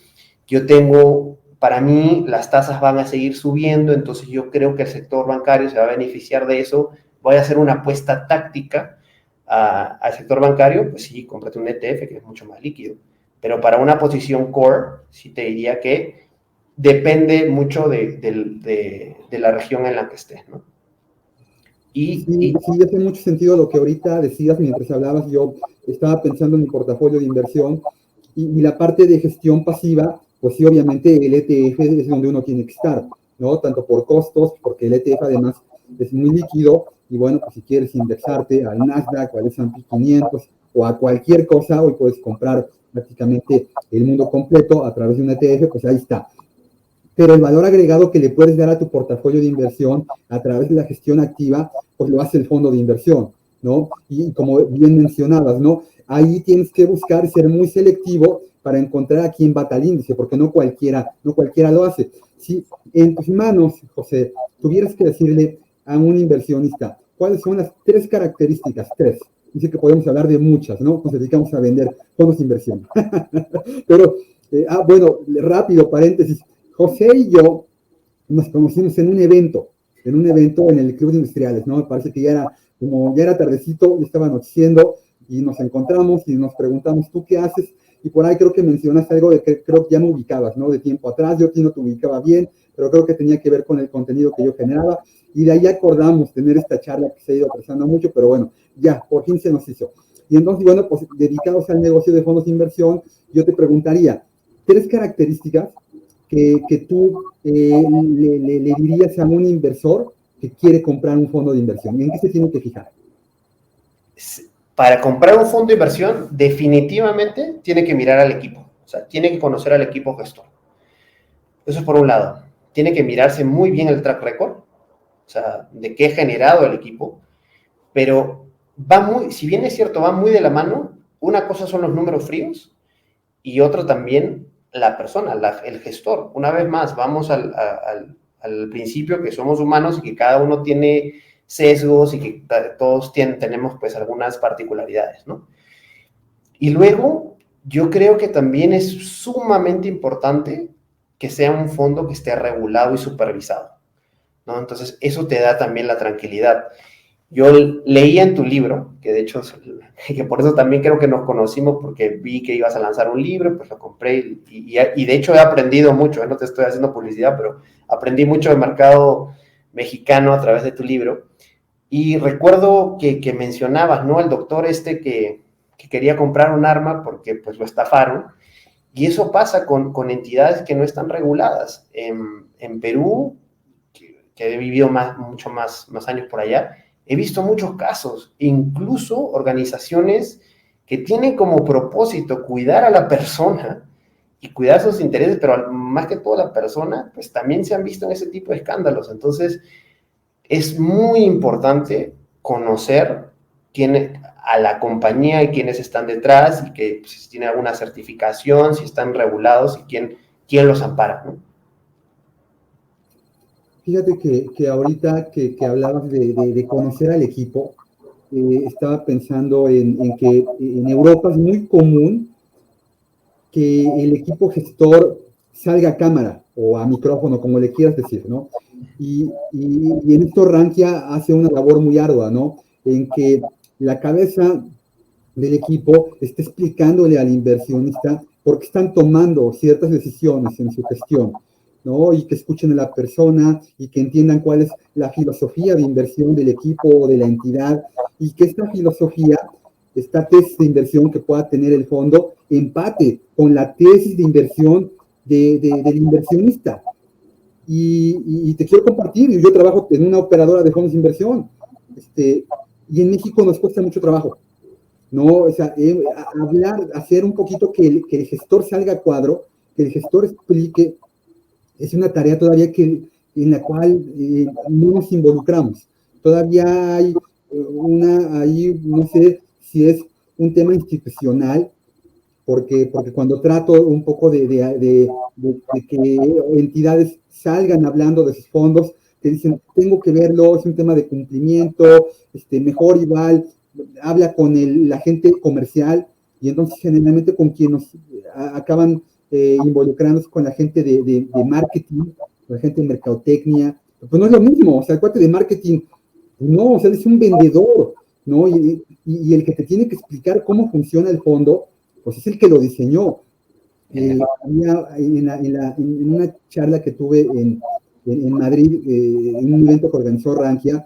yo tengo, para mí las tasas van a seguir subiendo, entonces yo creo que el sector bancario se va a beneficiar de eso, voy a hacer una apuesta táctica al sector bancario, pues sí, cómprate un ETF que es mucho más líquido. Pero para una posición core, sí te diría que depende mucho de la región en la que estés, ¿no? Sí, sí, hace mucho sentido lo que ahorita decías mientras hablabas. Yo estaba pensando en mi portafolio de inversión y la parte de gestión pasiva, pues sí, obviamente el ETF es donde uno tiene que estar, ¿no? Tanto por costos, porque el ETF además es muy líquido y bueno, pues si quieres indexarte al Nasdaq o al S&P 500 o a cualquier cosa, hoy puedes comprar prácticamente el mundo completo a través de un ETF, pues ahí está. Pero el valor agregado que le puedes dar a tu portafolio de inversión a través de la gestión activa, pues lo hace el fondo de inversión, ¿no? Y como bien mencionabas, ¿no? Ahí tienes que buscar ser muy selectivo para encontrar a quién bata el índice, porque no cualquiera lo hace. Si en tus manos, José, tuvieras que decirle a un inversionista cuáles son las 3 características, dice que podemos hablar de muchas, ¿no? Nos dedicamos a vender fondos de inversión. Pero, bueno, rápido, paréntesis, José y yo nos conocimos en un evento en el Club de Industriales, ¿no? Me parece que ya era tardecito, ya estaba anocheciendo y nos encontramos y nos preguntamos, ¿tú qué haces? Y por ahí creo que mencionaste algo de que creo que ya me ubicabas, ¿no? De tiempo atrás, yo aquí no te ubicaba bien, pero creo que tenía que ver con el contenido que yo generaba y de ahí acordamos tener esta charla que se ha ido apreciando mucho, pero bueno, ya, por fin se nos hizo. Y entonces, bueno, pues dedicados al negocio de fondos de inversión, yo te preguntaría, 3 características que tú le dirías a un inversor que quiere comprar un fondo de inversión? ¿En qué se tiene que fijar? Para comprar un fondo de inversión, definitivamente tiene que mirar al equipo. O sea, tiene que conocer al equipo gestor. Eso es por un lado. Tiene que mirarse muy bien el track record, o sea, de qué ha generado el equipo, pero si bien es cierto, va muy de la mano, una cosa son los números fríos y otra también la persona, el gestor. Una vez más, vamos al principio que somos humanos y que cada uno tiene sesgos y que todos tenemos pues algunas particularidades, ¿no? Y luego, yo creo que también es sumamente importante que sea un fondo que esté regulado y supervisado, ¿no? Entonces, eso te da también la tranquilidad. Yo leía en tu libro, que de hecho, que por eso también creo que nos conocimos, porque vi que ibas a lanzar un libro, pues lo compré y de hecho he aprendido mucho, no te estoy haciendo publicidad, pero aprendí mucho del mercado mexicano a través de tu libro, Y recuerdo que mencionabas, ¿no? El doctor que quería comprar un arma porque pues lo estafaron. Y eso pasa con entidades que no están reguladas. En Perú, que he vivido mucho más años por allá, he visto muchos casos, incluso organizaciones que tienen como propósito cuidar a la persona y cuidar sus intereses, pero más que todo la persona, pues también se han visto en ese tipo de escándalos. Entonces, es muy importante conocer a la compañía y quiénes están detrás y que pues, si tienen alguna certificación, si están regulados y quién los ampara, ¿no? Fíjate que ahorita que hablabas de conocer al equipo, estaba pensando en que en Europa es muy común que el equipo gestor salga a cámara o a micrófono, como le quieras decir, ¿no? Y en esto Rankia hace una labor muy ardua, ¿no? En que la cabeza del equipo esté explicándole al inversionista por qué están tomando ciertas decisiones en su gestión, ¿no? Y que escuchen a la persona y que entiendan cuál es la filosofía de inversión del equipo o de la entidad y que esta filosofía, esta tesis de inversión que pueda tener el fondo, empate con la tesis de inversión del inversionista. Y te quiero compartir, yo trabajo en una operadora de fondos de inversión, y en México nos cuesta mucho trabajo, ¿no? O sea, hablar, hacer un poquito que el gestor salga a cuadro, que el gestor explique, es una tarea todavía en la cual no nos involucramos. Todavía hay ahí no sé si es un tema institucional, porque cuando trato un poco de que entidades salgan hablando de sus fondos, que dicen, tengo que verlo, es un tema de cumplimiento, mejor igual, habla con la gente comercial, y entonces generalmente con quienes acaban involucrándose con la gente de marketing, con la gente de mercadotecnia, pues no es lo mismo, o sea, el cuate de marketing, no, o sea, es un vendedor, ¿no? Y el que te tiene que explicar cómo funciona el fondo, pues es el que lo diseñó. En una charla que tuve en Madrid, en un evento que organizó Rankia,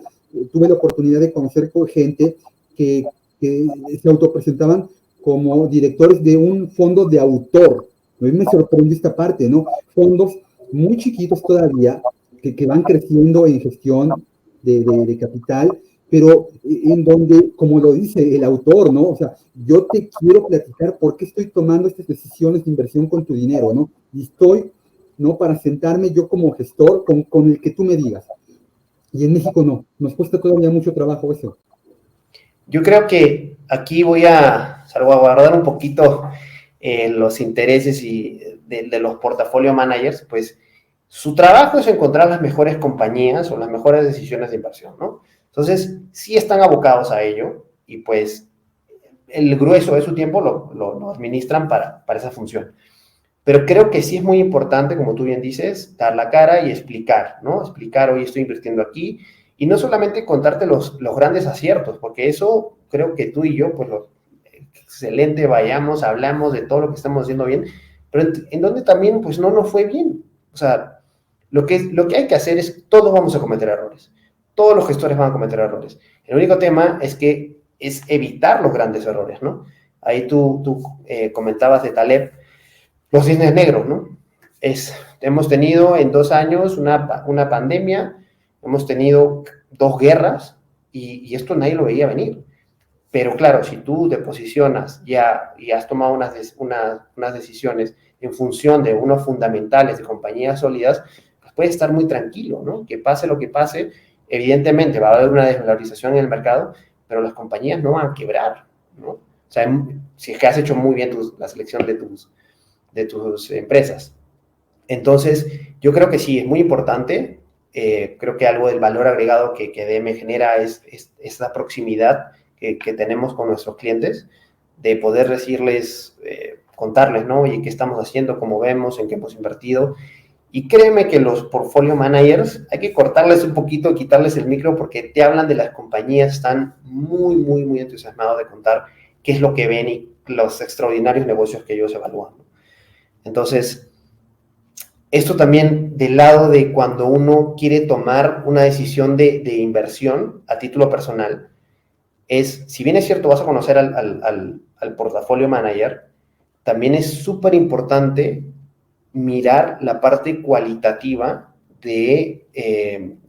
tuve la oportunidad de conocer con gente que se autopresentaban como directores de un fondo de autor. A mí me sorprendió esta parte, ¿no? Fondos muy chiquitos todavía, que van creciendo en gestión de capital, pero en donde, como lo dice el autor, ¿no? O sea, yo te quiero platicar por qué estoy tomando estas decisiones de inversión con tu dinero, ¿no? Y estoy, ¿no? Para sentarme yo como gestor con el que tú me digas. Y en México no, nos cuesta todavía mucho trabajo eso. Yo creo que aquí voy a salvaguardar un poquito los intereses de los portafolio managers, pues su trabajo es encontrar las mejores compañías o las mejores decisiones de inversión, ¿no? Entonces, sí están abocados a ello y pues el grueso de su tiempo lo administran para esa función. Pero creo que sí es muy importante, como tú bien dices, dar la cara y explicar, ¿no? Explicar, hoy estoy invirtiendo aquí, y no solamente contarte los grandes aciertos, porque eso creo que tú y yo, pues, excelente, vayamos, hablamos de todo lo que estamos haciendo bien, pero en donde también, pues, no nos fue bien. O sea, lo que hay que hacer es, todos vamos a cometer errores. Todos los gestores van a cometer errores. El único tema es evitar los grandes errores, ¿no? Ahí tú comentabas de Taleb, los cisnes negros, ¿no? Hemos tenido en 2 años una pandemia, hemos tenido 2 guerras y esto nadie lo veía venir. Pero claro, si tú te posicionas ya y has tomado unas decisiones en función de unos fundamentales de compañías sólidas, pues puedes estar muy tranquilo, ¿no? Que pase lo que pase, evidentemente va a haber una desvalorización en el mercado, pero las compañías no van a quebrar, ¿no? O sea, si es que has hecho muy bien la selección de tus empresas. Entonces, yo creo que sí, es muy importante. Creo que algo del valor agregado que DM genera es esta proximidad que tenemos con nuestros clientes, de poder decirles, contarles, ¿no? Oye, ¿qué estamos haciendo? ¿Cómo vemos? ¿En qué hemos invertido? Y créeme que los portfolio managers hay que cortarles un poquito, quitarles el micro, porque te hablan de las compañías, están muy, muy, muy entusiasmados de contar qué es lo que ven y los extraordinarios negocios que ellos evalúan, ¿no? Entonces, esto también del lado de cuando uno quiere tomar una decisión de inversión a título personal, si bien es cierto, vas a conocer al portafolio manager, también es súper importante mirar la parte cualitativa de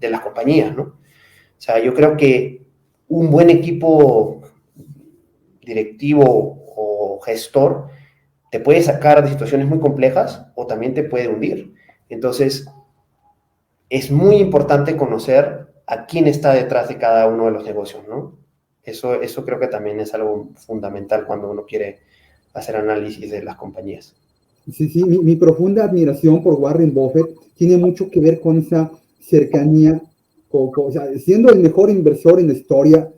las compañías, ¿no? O sea, yo creo que un buen equipo directivo o gestor te puede sacar de situaciones muy complejas o también te puede hundir. Entonces, es muy importante conocer a quién está detrás de cada uno de los negocios, ¿no? Eso creo que también es algo fundamental cuando uno quiere hacer análisis de las compañías. Sí, sí, mi profunda admiración por Warren Buffett tiene mucho que ver con esa cercanía, o sea, siendo el mejor inversor en la historia,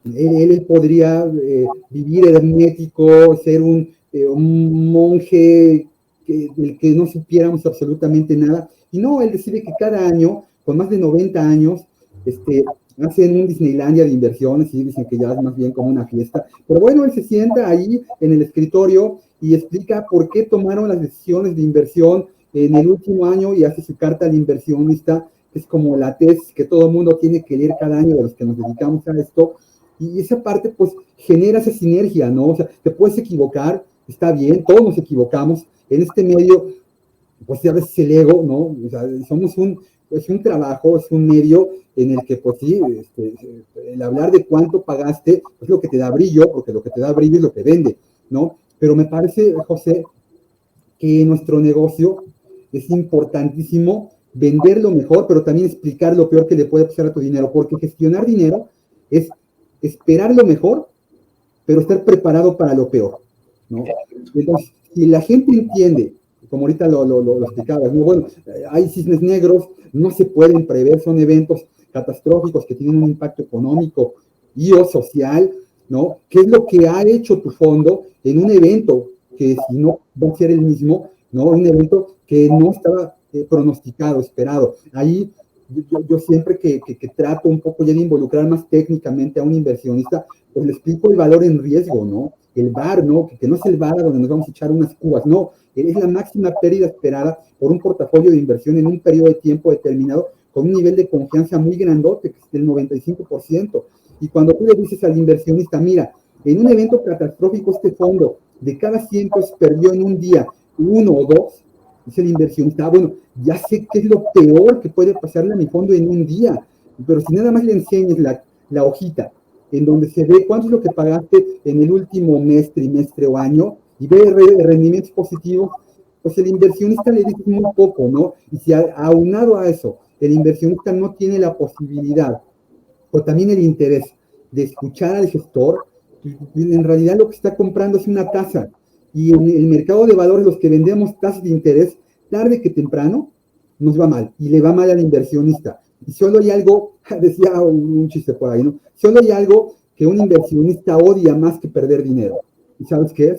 él podría vivir hermético, ser un monje del que no supiéramos absolutamente nada. Y no, él decide que cada año, con más de 90 años, hacen un Disneylandia de inversiones y dicen que ya es más bien como una fiesta. Pero bueno, él se sienta ahí en el escritorio y explica por qué tomaron las decisiones de inversión en el último año y hace su carta al inversionista, que es como la tesis que todo el mundo tiene que leer cada año de los que nos dedicamos a esto. Y esa parte, pues, genera esa sinergia, ¿no? O sea, te puedes equivocar, está bien, todos nos equivocamos. En este medio, pues, a veces el ego, ¿no? O sea, somos un trabajo, es un medio en el que, pues sí, el hablar de cuánto pagaste es lo que te da brillo, porque lo que te da brillo es lo que vende, ¿no? Pero me parece, José, que en nuestro negocio es importantísimo vender lo mejor, pero también explicar lo peor que le puede pasar a tu dinero, porque gestionar dinero es esperar lo mejor, pero estar preparado para lo peor, ¿no? Entonces, si la gente entiende, como ahorita lo explicabas, ¿no? Bueno, hay cisnes negros, no se pueden prever, son eventos catastróficos que tienen un impacto económico y o social, ¿no? ¿Qué es lo que ha hecho tu fondo en un evento que si no va a ser el mismo, ¿no? Un evento que no estaba pronosticado, esperado. Ahí yo siempre que trato un poco ya de involucrar más técnicamente a un inversionista, pues le explico el valor en riesgo, ¿no? El VAR, ¿no? Que no es el VAR a donde nos vamos a echar unas cubas, no. Es la máxima pérdida esperada por un portafolio de inversión en un periodo de tiempo determinado con un nivel de confianza muy grandote, que es del 95%. Y cuando tú le dices al inversionista, mira, en un evento catastrófico este fondo de cada 100 pues perdió en un día uno o dos, dice el inversionista, bueno, ya sé qué es lo peor que puede pasarle a mi fondo en un día, pero si nada más le enseñas la hojita en donde se ve cuánto es lo que pagaste en el último mes, trimestre o año, y ve rendimientos positivos, pues el inversionista le dice muy poco, ¿no? Y si aunado a eso, el inversionista no tiene la posibilidad, o también el interés de escuchar al gestor, en realidad lo que está comprando es una tasa, y en el mercado de valores los que vendemos tasas de interés, tarde que temprano, nos va mal, y le va mal al inversionista. Y solo hay algo, decía un chiste por ahí, ¿no? Solo hay algo que un inversionista odia más que perder dinero. ¿Y sabes qué es?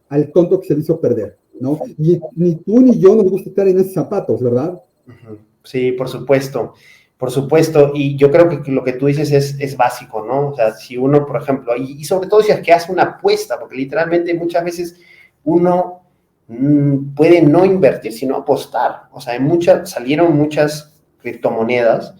Al tonto que se le hizo perder, ¿no? Y ni tú ni yo nos gusta estar en esos zapatos, ¿verdad? Sí, por supuesto. Por supuesto, y yo creo que lo que tú dices es básico, ¿no? O sea, si uno, por ejemplo, y sobre todo si es que hace una apuesta, porque literalmente muchas veces uno puede no invertir, sino apostar. O sea, salieron muchas criptomonedas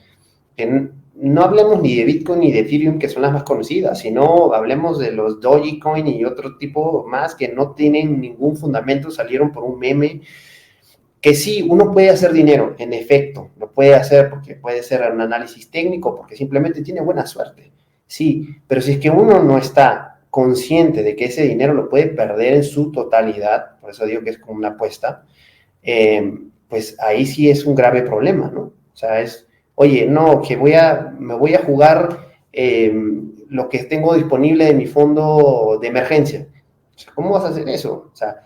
que no hablemos ni de Bitcoin ni de Ethereum, que son las más conocidas, sino hablemos de los Dogecoin y otro tipo más que no tienen ningún fundamento, salieron por un meme. Que sí, uno puede hacer dinero, en efecto, lo puede hacer porque puede ser un análisis técnico, porque simplemente tiene buena suerte, sí, pero si es que uno no está consciente de que ese dinero lo puede perder en su totalidad, por eso digo que es como una apuesta, pues ahí sí es un grave problema, ¿no? O sea, oye, no, que me voy a jugar lo que tengo disponible de mi fondo de emergencia. O sea, ¿cómo vas a hacer eso? O sea,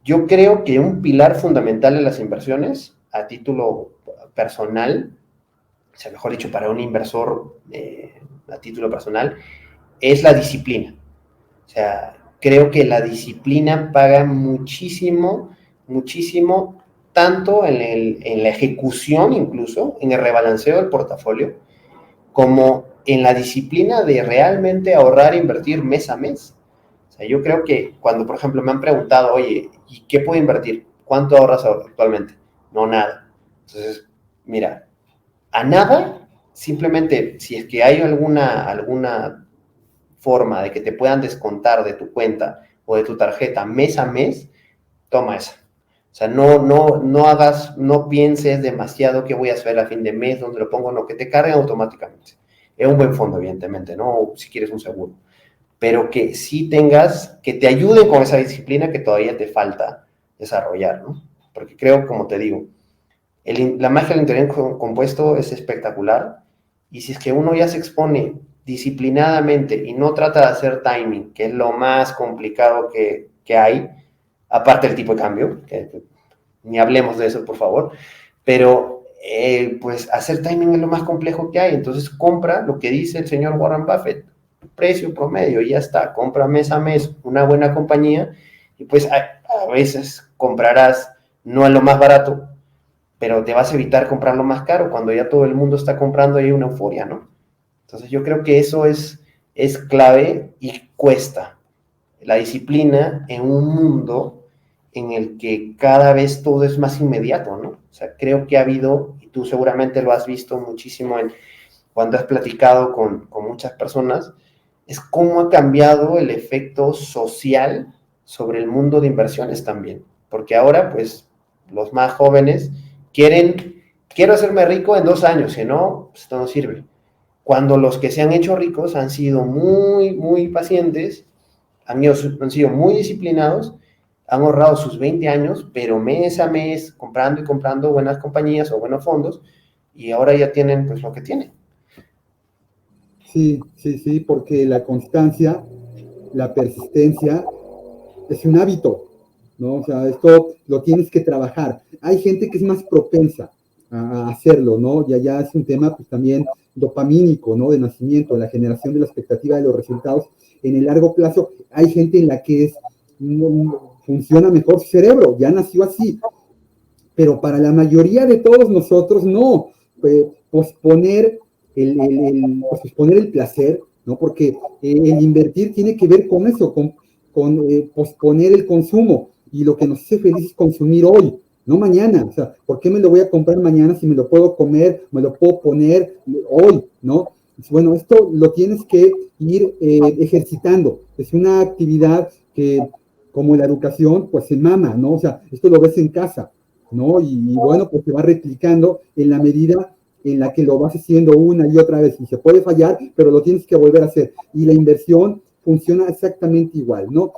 yo creo que un pilar fundamental de las inversiones, a título personal, o sea, mejor dicho, para un inversor a título personal, es la disciplina. O sea, creo que la disciplina paga muchísimo, muchísimo, tanto en la ejecución incluso, en el rebalanceo del portafolio, como en la disciplina de realmente ahorrar e invertir mes a mes. O sea, yo creo que cuando, por ejemplo, me han preguntado, oye, ¿y qué puedo invertir? ¿Cuánto ahorras actualmente? no nada. Entonces, mira, a nada, simplemente si es que hay alguna forma de que te puedan descontar de tu cuenta o de tu tarjeta mes a mes, toma esa. O sea, no pienses demasiado qué voy a hacer a fin de mes, dónde lo pongo, no, que te carguen automáticamente. Es un buen fondo, evidentemente, ¿no? Si quieres un seguro. Pero que sí tengas, que te ayuden con esa disciplina que todavía te falta desarrollar, ¿no? Porque creo, como te digo, la magia del interés compuesto es espectacular, y si es que uno ya se expone disciplinadamente y no trata de hacer timing, que es lo más complicado que hay, aparte del tipo de cambio, que ni hablemos de eso, por favor, pero pues hacer timing es lo más complejo que hay. Entonces compra lo que dice el señor Warren Buffett, precio promedio, y ya está, compra mes a mes una buena compañía, y pues a veces comprarás no a lo más barato, pero te vas a evitar comprar lo más caro cuando ya todo el mundo está comprando y hay una euforia, ¿no? Entonces yo creo que eso es clave y cuesta la disciplina en un mundo en el que cada vez todo es más inmediato, ¿no? O sea, creo que ha habido, y tú seguramente lo has visto muchísimo cuando has platicado con muchas personas, es cómo ha cambiado el efecto social sobre el mundo de inversiones también. Porque ahora, pues, los más jóvenes quiero hacerme rico en 2 años, si no, pues esto no sirve. Cuando los que se han hecho ricos han sido muy, muy pacientes, han sido muy disciplinados, han ahorrado sus 20 años, pero mes a mes, comprando y comprando buenas compañías o buenos fondos, y ahora ya tienen pues lo que tienen. Sí, sí, sí, porque la constancia, la persistencia es un hábito, ¿no? O sea, esto lo tienes que trabajar. Hay gente que es más propensa a hacerlo, ¿no? Ya es un tema pues también dopamínico, ¿no? De nacimiento, la generación de la expectativa de los resultados en el largo plazo. Hay gente en la que funciona mejor su cerebro, ya nació así, pero para la mayoría de todos nosotros no. Posponer posponer el placer, ¿no? Porque el invertir tiene que ver con eso, con posponer el consumo, y lo que nos hace feliz es consumir hoy, no mañana. O sea, ¿por qué me lo voy a comprar mañana si me lo puedo comer, me lo puedo poner hoy, ¿no? Bueno, esto lo tienes que ir ejercitando. Es una actividad que, como la educación, pues se mama, ¿no? O sea, esto lo ves en casa, ¿no? Y bueno, pues se va replicando en la medida en la que lo vas haciendo una y otra vez. Y se puede fallar, pero lo tienes que volver a hacer. Y la inversión funciona exactamente igual, ¿no?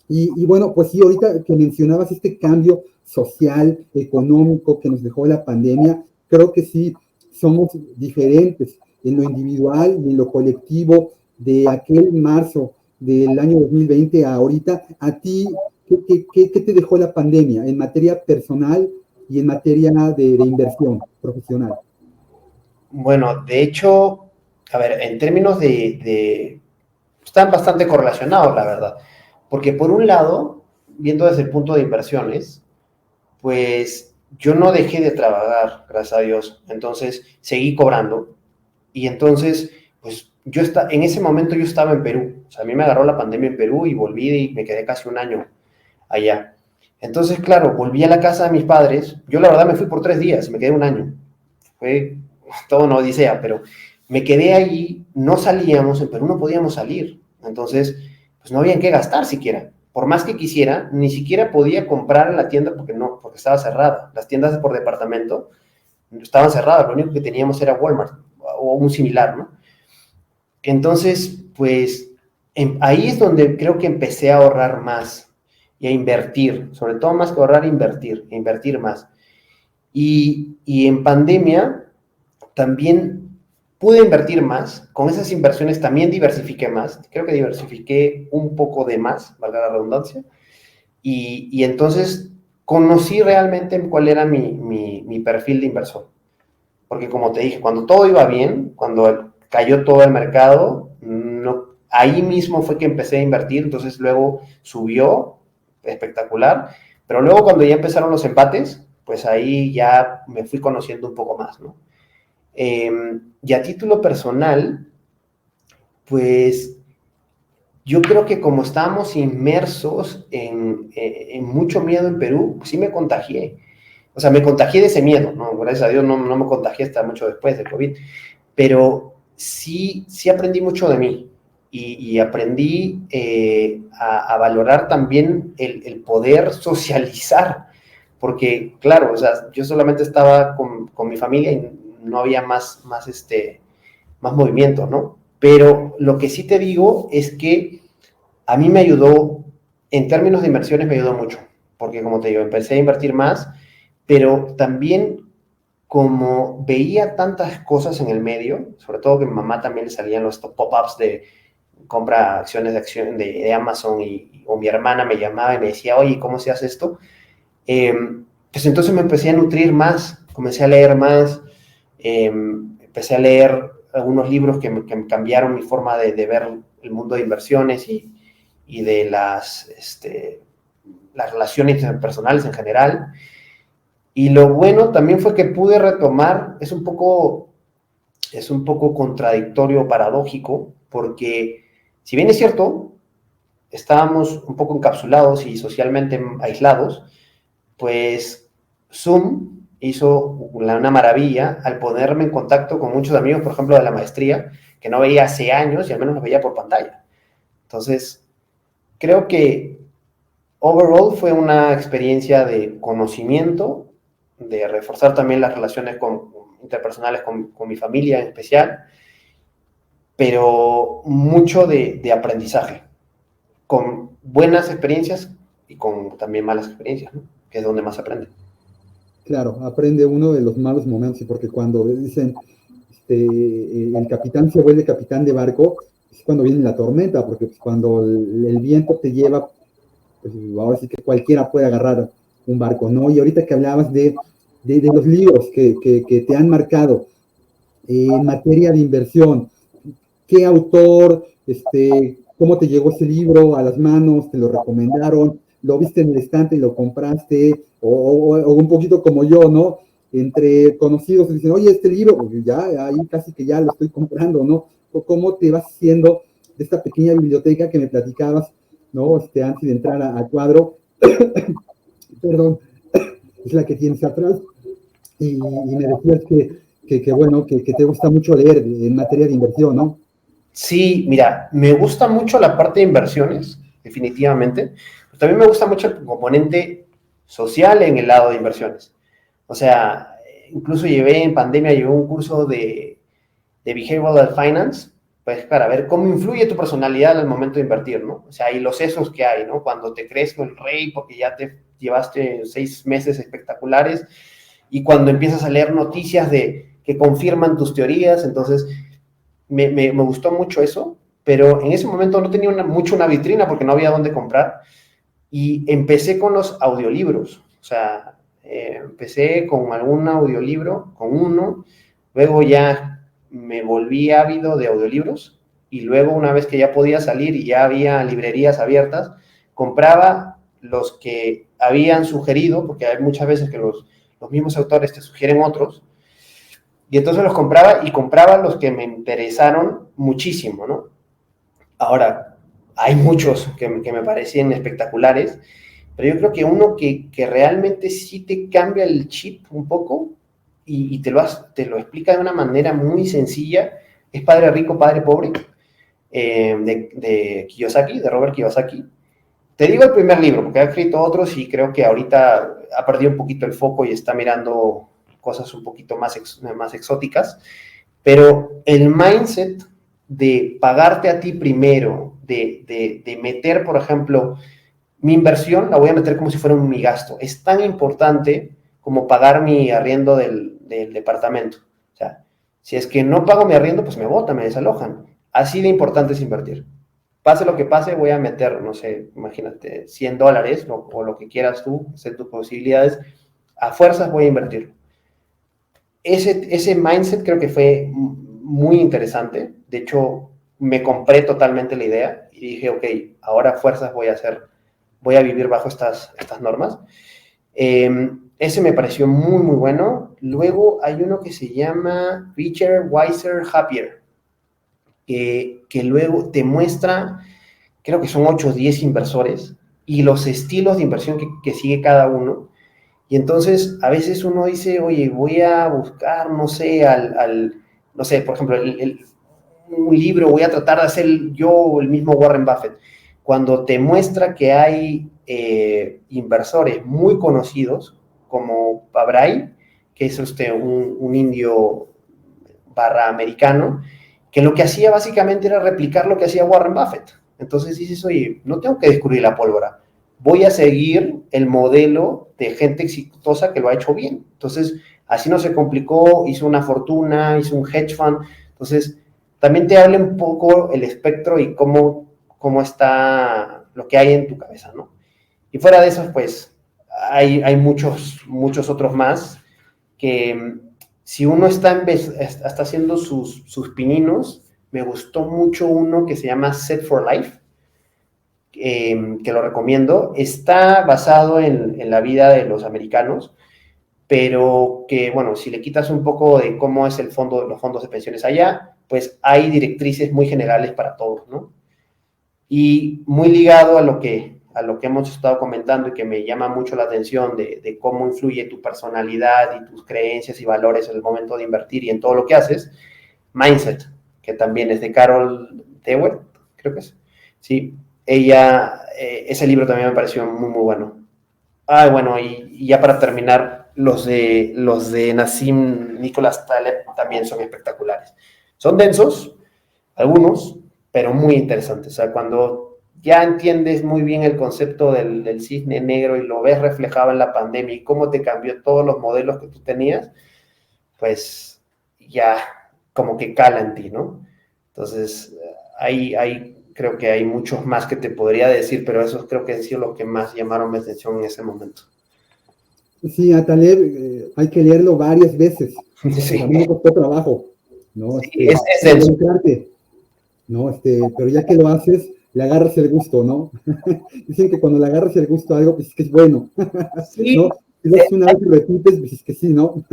Y bueno, pues sí, ahorita que mencionabas este cambio social, económico que nos dejó la pandemia, creo que sí somos diferentes en lo individual y en lo colectivo de aquel marzo del año 2020 a ahorita. A ti, ¿qué te dejó la pandemia en materia personal y en materia de inversión profesional? Bueno, de hecho, a ver, en términos están bastante correlacionados, la verdad. Porque por un lado, viendo desde el punto de inversiones, pues yo no dejé de trabajar, gracias a Dios. Entonces, seguí cobrando. Y entonces, pues en ese momento yo estaba en Perú. O sea, a mí me agarró la pandemia en Perú y volví y me quedé casi un año allá. Entonces, claro, volví a la casa de mis padres. Yo la verdad me fui por 3 días, me quedé un año. Fue todo una odisea, pero me quedé allí, no salíamos, en Perú no podíamos salir. Entonces, pues no había en qué gastar siquiera. Por más que quisiera, ni siquiera podía comprar en la tienda porque estaba cerrada. Las tiendas por departamento estaban cerradas, lo único que teníamos era Walmart o un similar, ¿no? Entonces, pues ahí es donde creo que empecé a ahorrar más y a invertir, sobre todo más que ahorrar, invertir más. Y en pandemia también pude invertir más, con esas inversiones también diversifiqué más, creo que diversifiqué un poco de más, valga la redundancia, y entonces conocí realmente cuál era mi perfil de inversor. Porque como te dije, cuando todo iba bien, cuando cayó todo el mercado, no, ahí mismo fue que empecé a invertir, entonces luego subió, espectacular, pero luego cuando ya empezaron los empates, pues ahí ya me fui conociendo un poco más, ¿no? Y a título personal, pues yo creo que como estábamos inmersos en mucho miedo en Perú, pues sí me contagié. O sea, me contagié de ese miedo, ¿no? Gracias a Dios no me contagié hasta mucho después del COVID, pero sí aprendí mucho de mí y aprendí a valorar también el poder socializar, porque, claro, o sea, yo solamente estaba con mi familia y no había más movimiento, ¿no? Pero lo que sí te digo es que a mí me ayudó, en términos de inversiones me ayudó mucho, porque como te digo, empecé a invertir más, pero también como veía tantas cosas en el medio, sobre todo que a mi mamá también le salían los pop-ups de compra acciones de Amazon o mi hermana me llamaba y me decía, oye, ¿cómo se hace esto? Pues entonces me empecé a nutrir más, comencé a leer más, empecé a leer algunos libros que me cambiaron mi forma de ver el mundo de inversiones y de las relaciones interpersonales en general. Y lo bueno también fue que pude retomar, es un poco contradictorio, paradójico, porque si bien es cierto, estábamos un poco encapsulados y socialmente aislados, pues Zoom hizo una maravilla al ponerme en contacto con muchos amigos, por ejemplo, de la maestría, que no veía hace años y al menos los veía por pantalla. Entonces, creo que overall fue una experiencia de conocimiento, de reforzar también las relaciones interpersonales con mi familia en especial, pero mucho de aprendizaje, con buenas experiencias y con también malas experiencias, ¿no? Que es donde más se aprende. Claro, aprende uno de los malos momentos, y porque cuando dicen el capitán se vuelve capitán de barco, es cuando viene la tormenta, porque pues, cuando el viento te lleva, pues ahora sí que cualquiera puede agarrar un barco, ¿no? Y ahorita que hablabas de los libros que te han marcado en materia de inversión, ¿qué autor, cómo te llegó ese libro a las manos, te lo recomendaron, lo viste en el estante y lo compraste, o un poquito como yo, ¿no? Entre conocidos dicen, oye, este libro, pues ya, ahí casi que ya lo estoy comprando, ¿no? O cómo te vas haciendo de esta pequeña biblioteca que me platicabas, ¿no? Antes de entrar a cuadro, perdón, es la que tienes atrás, y me decías bueno, que te gusta mucho leer en materia de inversión, ¿no? Sí, mira, me gusta mucho la parte de inversiones, definitivamente, pero también me gusta mucho el componente social en el lado de inversiones. O sea, incluso llevé un curso de Behavioral Finance, pues para ver cómo influye tu personalidad al momento de invertir, ¿no? O sea, y los sesos que hay, ¿no? Cuando te crees el rey porque ya te llevaste 6 meses espectaculares y cuando empiezas a leer noticias que confirman tus teorías, entonces me gustó mucho eso, pero en ese momento no tenía mucho una vitrina porque no había dónde comprar y empecé con los audiolibros, o sea, empecé con algún audiolibro, con uno, luego ya me volví ávido de audiolibros y luego una vez que ya podía salir y ya había librerías abiertas, compraba los que habían sugerido, porque hay muchas veces que los mismos autores te sugieren otros, y entonces los compraba y compraba los que me interesaron muchísimo, ¿no? Ahora, hay muchos que me parecen espectaculares, pero yo creo que uno que realmente sí te cambia el chip un poco y te lo explica de una manera muy sencilla es Padre Rico, Padre Pobre, de Kiyosaki, de Robert Kiyosaki. Te digo el primer libro, porque ha escrito otros y creo que ahorita ha perdido un poquito el foco y está mirando cosas un poquito más exóticas, pero el mindset de pagarte a ti primero, de meter, por ejemplo, mi inversión la voy a meter como si fuera mi gasto. Es tan importante como pagar mi arriendo del departamento. O sea, si es que no pago mi arriendo, pues me botan, me desalojan. Así de importante es invertir. Pase lo que pase, voy a meter, no sé, imagínate, $100 o lo que quieras tú, sé tus posibilidades, a fuerzas voy a invertir. Ese mindset creo que fue muy interesante. De hecho, me compré totalmente la idea y dije, ok, ahora a fuerzas voy a vivir bajo estas normas. Ese me pareció muy, muy bueno. Luego hay uno que se llama Richer, Wiser, Happier, que luego te muestra, creo que son 8 o 10 inversores y los estilos de inversión que sigue cada uno. Y entonces a veces uno dice, oye, voy a buscar, no sé, no sé, por ejemplo, un libro, voy a tratar de hacer yo el mismo Warren Buffett. Cuando te muestra que hay inversores muy conocidos, como Pabrai, que es un indio barra americano, que lo que hacía básicamente era replicar lo que hacía Warren Buffett. Entonces dices, oye, no tengo que descubrir la pólvora, voy a seguir el modelo de gente exitosa que lo ha hecho bien. Entonces, así no se complicó, hizo una fortuna, hizo un hedge fund. Entonces, también te habla un poco el espectro y cómo está lo que hay en tu cabeza, ¿no? Y fuera de eso, pues, hay muchos otros más que si uno está haciendo sus pininos, me gustó mucho uno que se llama Set for Life, que lo recomiendo. Está basado en la vida de los americanos, pero que, bueno, si le quitas un poco de cómo es los fondos de pensiones allá, pues hay directrices muy generales para todos, ¿no? Y muy ligado a lo que hemos estado comentando y que me llama mucho la atención de cómo influye tu personalidad y tus creencias y valores en el momento de invertir y en todo lo que haces, Mindset, que también es de Carol Dweck, creo que es. Sí, ese libro también me pareció muy, muy bueno. Bueno, y ya para terminar, los de Nassim Nicholas Taleb también son espectaculares. Son densos, algunos, pero muy interesantes. O sea, cuando ya entiendes muy bien el concepto del cisne negro y lo ves reflejado en la pandemia y cómo te cambió todos los modelos que tú tenías, pues ya como que cala en ti, ¿no? Entonces, creo que hay muchos más que te podría decir, pero esos creo que han sido los que más llamaron mi atención en ese momento. Sí, a Taleb hay que leerlo varias veces, Sí, porque a mí me costó trabajo, ¿no? sí, es denso. Involucrarte, ¿no? Pero ya que lo haces, le agarras el gusto, ¿no? Dicen que cuando le agarras el gusto a algo, pues es que es bueno, Sí, ¿no? Si lo haces una vez y repites, pues es que sí, ¿no?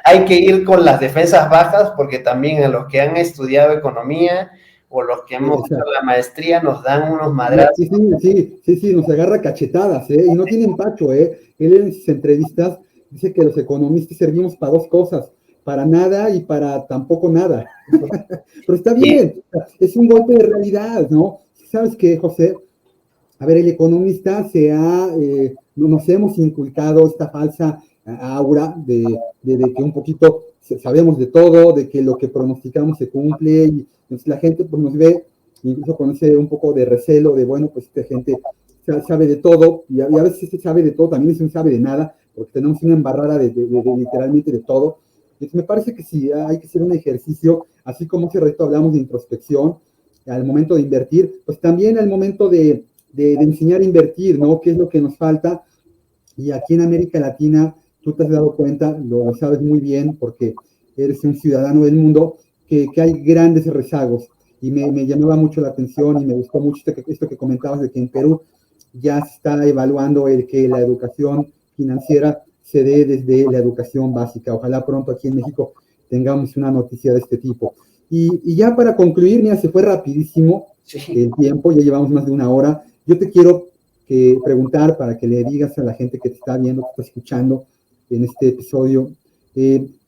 hay que ir con las defensas bajas porque también a los que han estudiado economía o los que hemos hecho Exacto. la maestría nos dan unos No, madrazos. sí, sí, sí, sí, sí, nos agarra cachetadas, ¿eh? Y no tiene empacho, ¿eh? Él en sus entrevistas dice que los economistas servimos para dos cosas, para nada y para tampoco nada. Pero está Y, bien, es un golpe de realidad, ¿no? ¿Sabes qué, José? A ver, el economista nos hemos inculcado esta falsa aura de que un poquito sabemos de todo, de que lo que pronosticamos se cumple, y entonces la gente pues, nos ve incluso con ese un poco de recelo de, bueno, pues esta gente sabe de todo, y a veces ese sabe de todo también es un sabe de nada, porque tenemos una embarrada de literalmente de todo. Entonces me parece que sí, hay que hacer un ejercicio, así como hace rato hablamos de introspección, al momento de invertir, pues también al momento de enseñar a invertir, ¿no? ¿Qué es lo que nos falta? Y aquí en América Latina, tú te has dado cuenta, lo sabes muy bien, porque eres un ciudadano del mundo, que hay grandes rezagos. Y me llamaba mucho la atención y me gustó mucho esto que comentabas de que en Perú ya se está evaluando el que la educación financiera se dé desde la educación básica. Ojalá pronto aquí en México tengamos una noticia de este tipo. Y ya para concluir, mira, se fue rapidísimo sí, el tiempo, ya llevamos más de una hora. Yo te quiero preguntar para que le digas a la gente que te está viendo, que está escuchando en este episodio,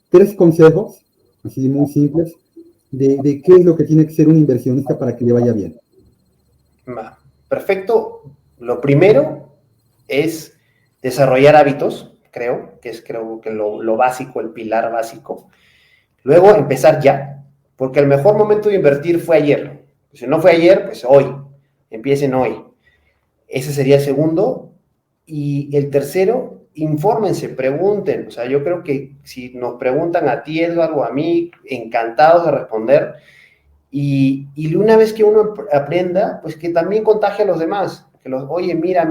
tres consejos, así muy simples, de qué es lo que tiene que ser un inversionista para que le vaya bien. perfecto. Lo primero es desarrollar hábitos, creo que lo básico, el pilar básico. Luego empezar ya, porque el mejor momento de invertir fue ayer. Si no fue ayer, pues hoy. Empiecen hoy. Ese sería el segundo. Y el tercero, infórmense, pregunten. O sea, yo creo que si nos preguntan a ti, Eduardo, o a mí, encantados de responder. Y una vez que uno aprenda, pues que también contagie a los demás. Oye, mira,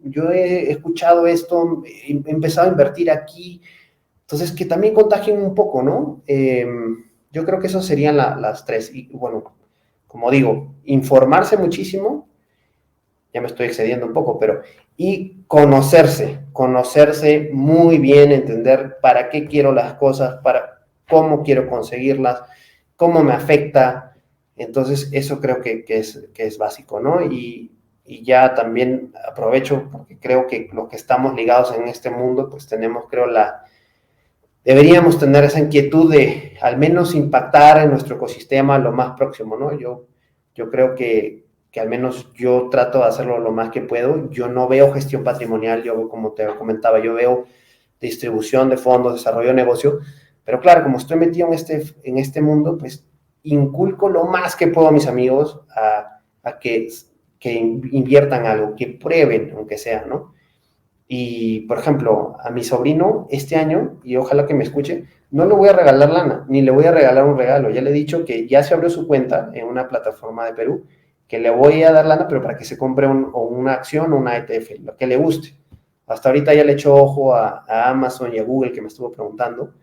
yo he escuchado esto, he empezado a invertir aquí. Entonces, que también contagien un poco, ¿no? Yo creo que esas serían las tres. Y bueno, como digo, informarse muchísimo, ya me estoy excediendo un poco, y conocerse muy bien, entender para qué quiero las cosas, para cómo quiero conseguirlas, cómo me afecta. Entonces, eso creo que es básico, ¿no? Y y ya también aprovecho porque creo que los que estamos ligados en este mundo, pues tenemos, creo, deberíamos tener esa inquietud de al menos impactar en nuestro ecosistema lo más próximo, ¿no? Yo creo que al menos yo trato de hacerlo lo más que puedo. Yo no veo gestión patrimonial, yo como te comentaba, yo veo distribución de fondos, desarrollo de negocio, pero claro, como estoy metido en este mundo, pues inculco lo más que puedo a mis amigos a que inviertan algo, que prueben, aunque sea, ¿no? Y, por ejemplo, a mi sobrino este año, y ojalá que me escuche, no le voy a regalar lana, ni le voy a regalar un regalo. Ya le he dicho que ya se abrió su cuenta en una plataforma de Perú, que le voy a dar lana, pero para que se compre una acción o una ETF, lo que le guste. Hasta ahorita ya le echo ojo a Amazon y a Google, que me estuvo preguntando.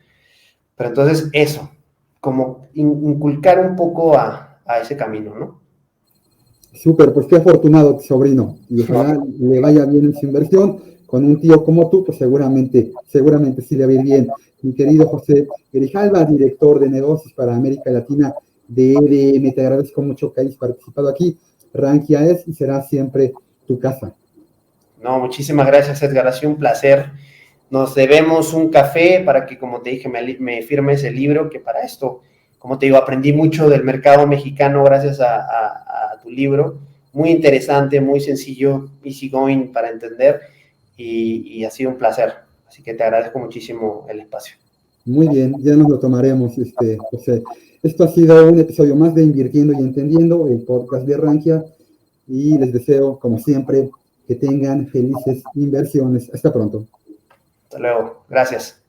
Pero entonces eso, como inculcar un poco a ese camino, ¿no? Súper, pues qué afortunado tu sobrino, y ojalá le vaya bien en su inversión. Con un tío como tú, pues seguramente sí le va a ir bien. Mi querido José Grijalva, director de negocios para América Latina de EDM, te agradezco mucho que hayas participado aquí. Rankia es y será siempre tu casa. No, muchísimas gracias, Edgar, ha sido un placer. Nos debemos un café para que, como te dije, me firmes el libro, que para esto, como te digo, aprendí mucho del mercado mexicano gracias a tu libro. Muy interesante, muy sencillo, easygoing para entender, y ha sido un placer. Así que te agradezco muchísimo el espacio. Muy bien, ya nos lo tomaremos, José. Esto ha sido un episodio más de Invirtiendo y Entendiendo, el podcast de Rankia, y les deseo, como siempre, que tengan felices inversiones. Hasta pronto. Hasta luego. Gracias.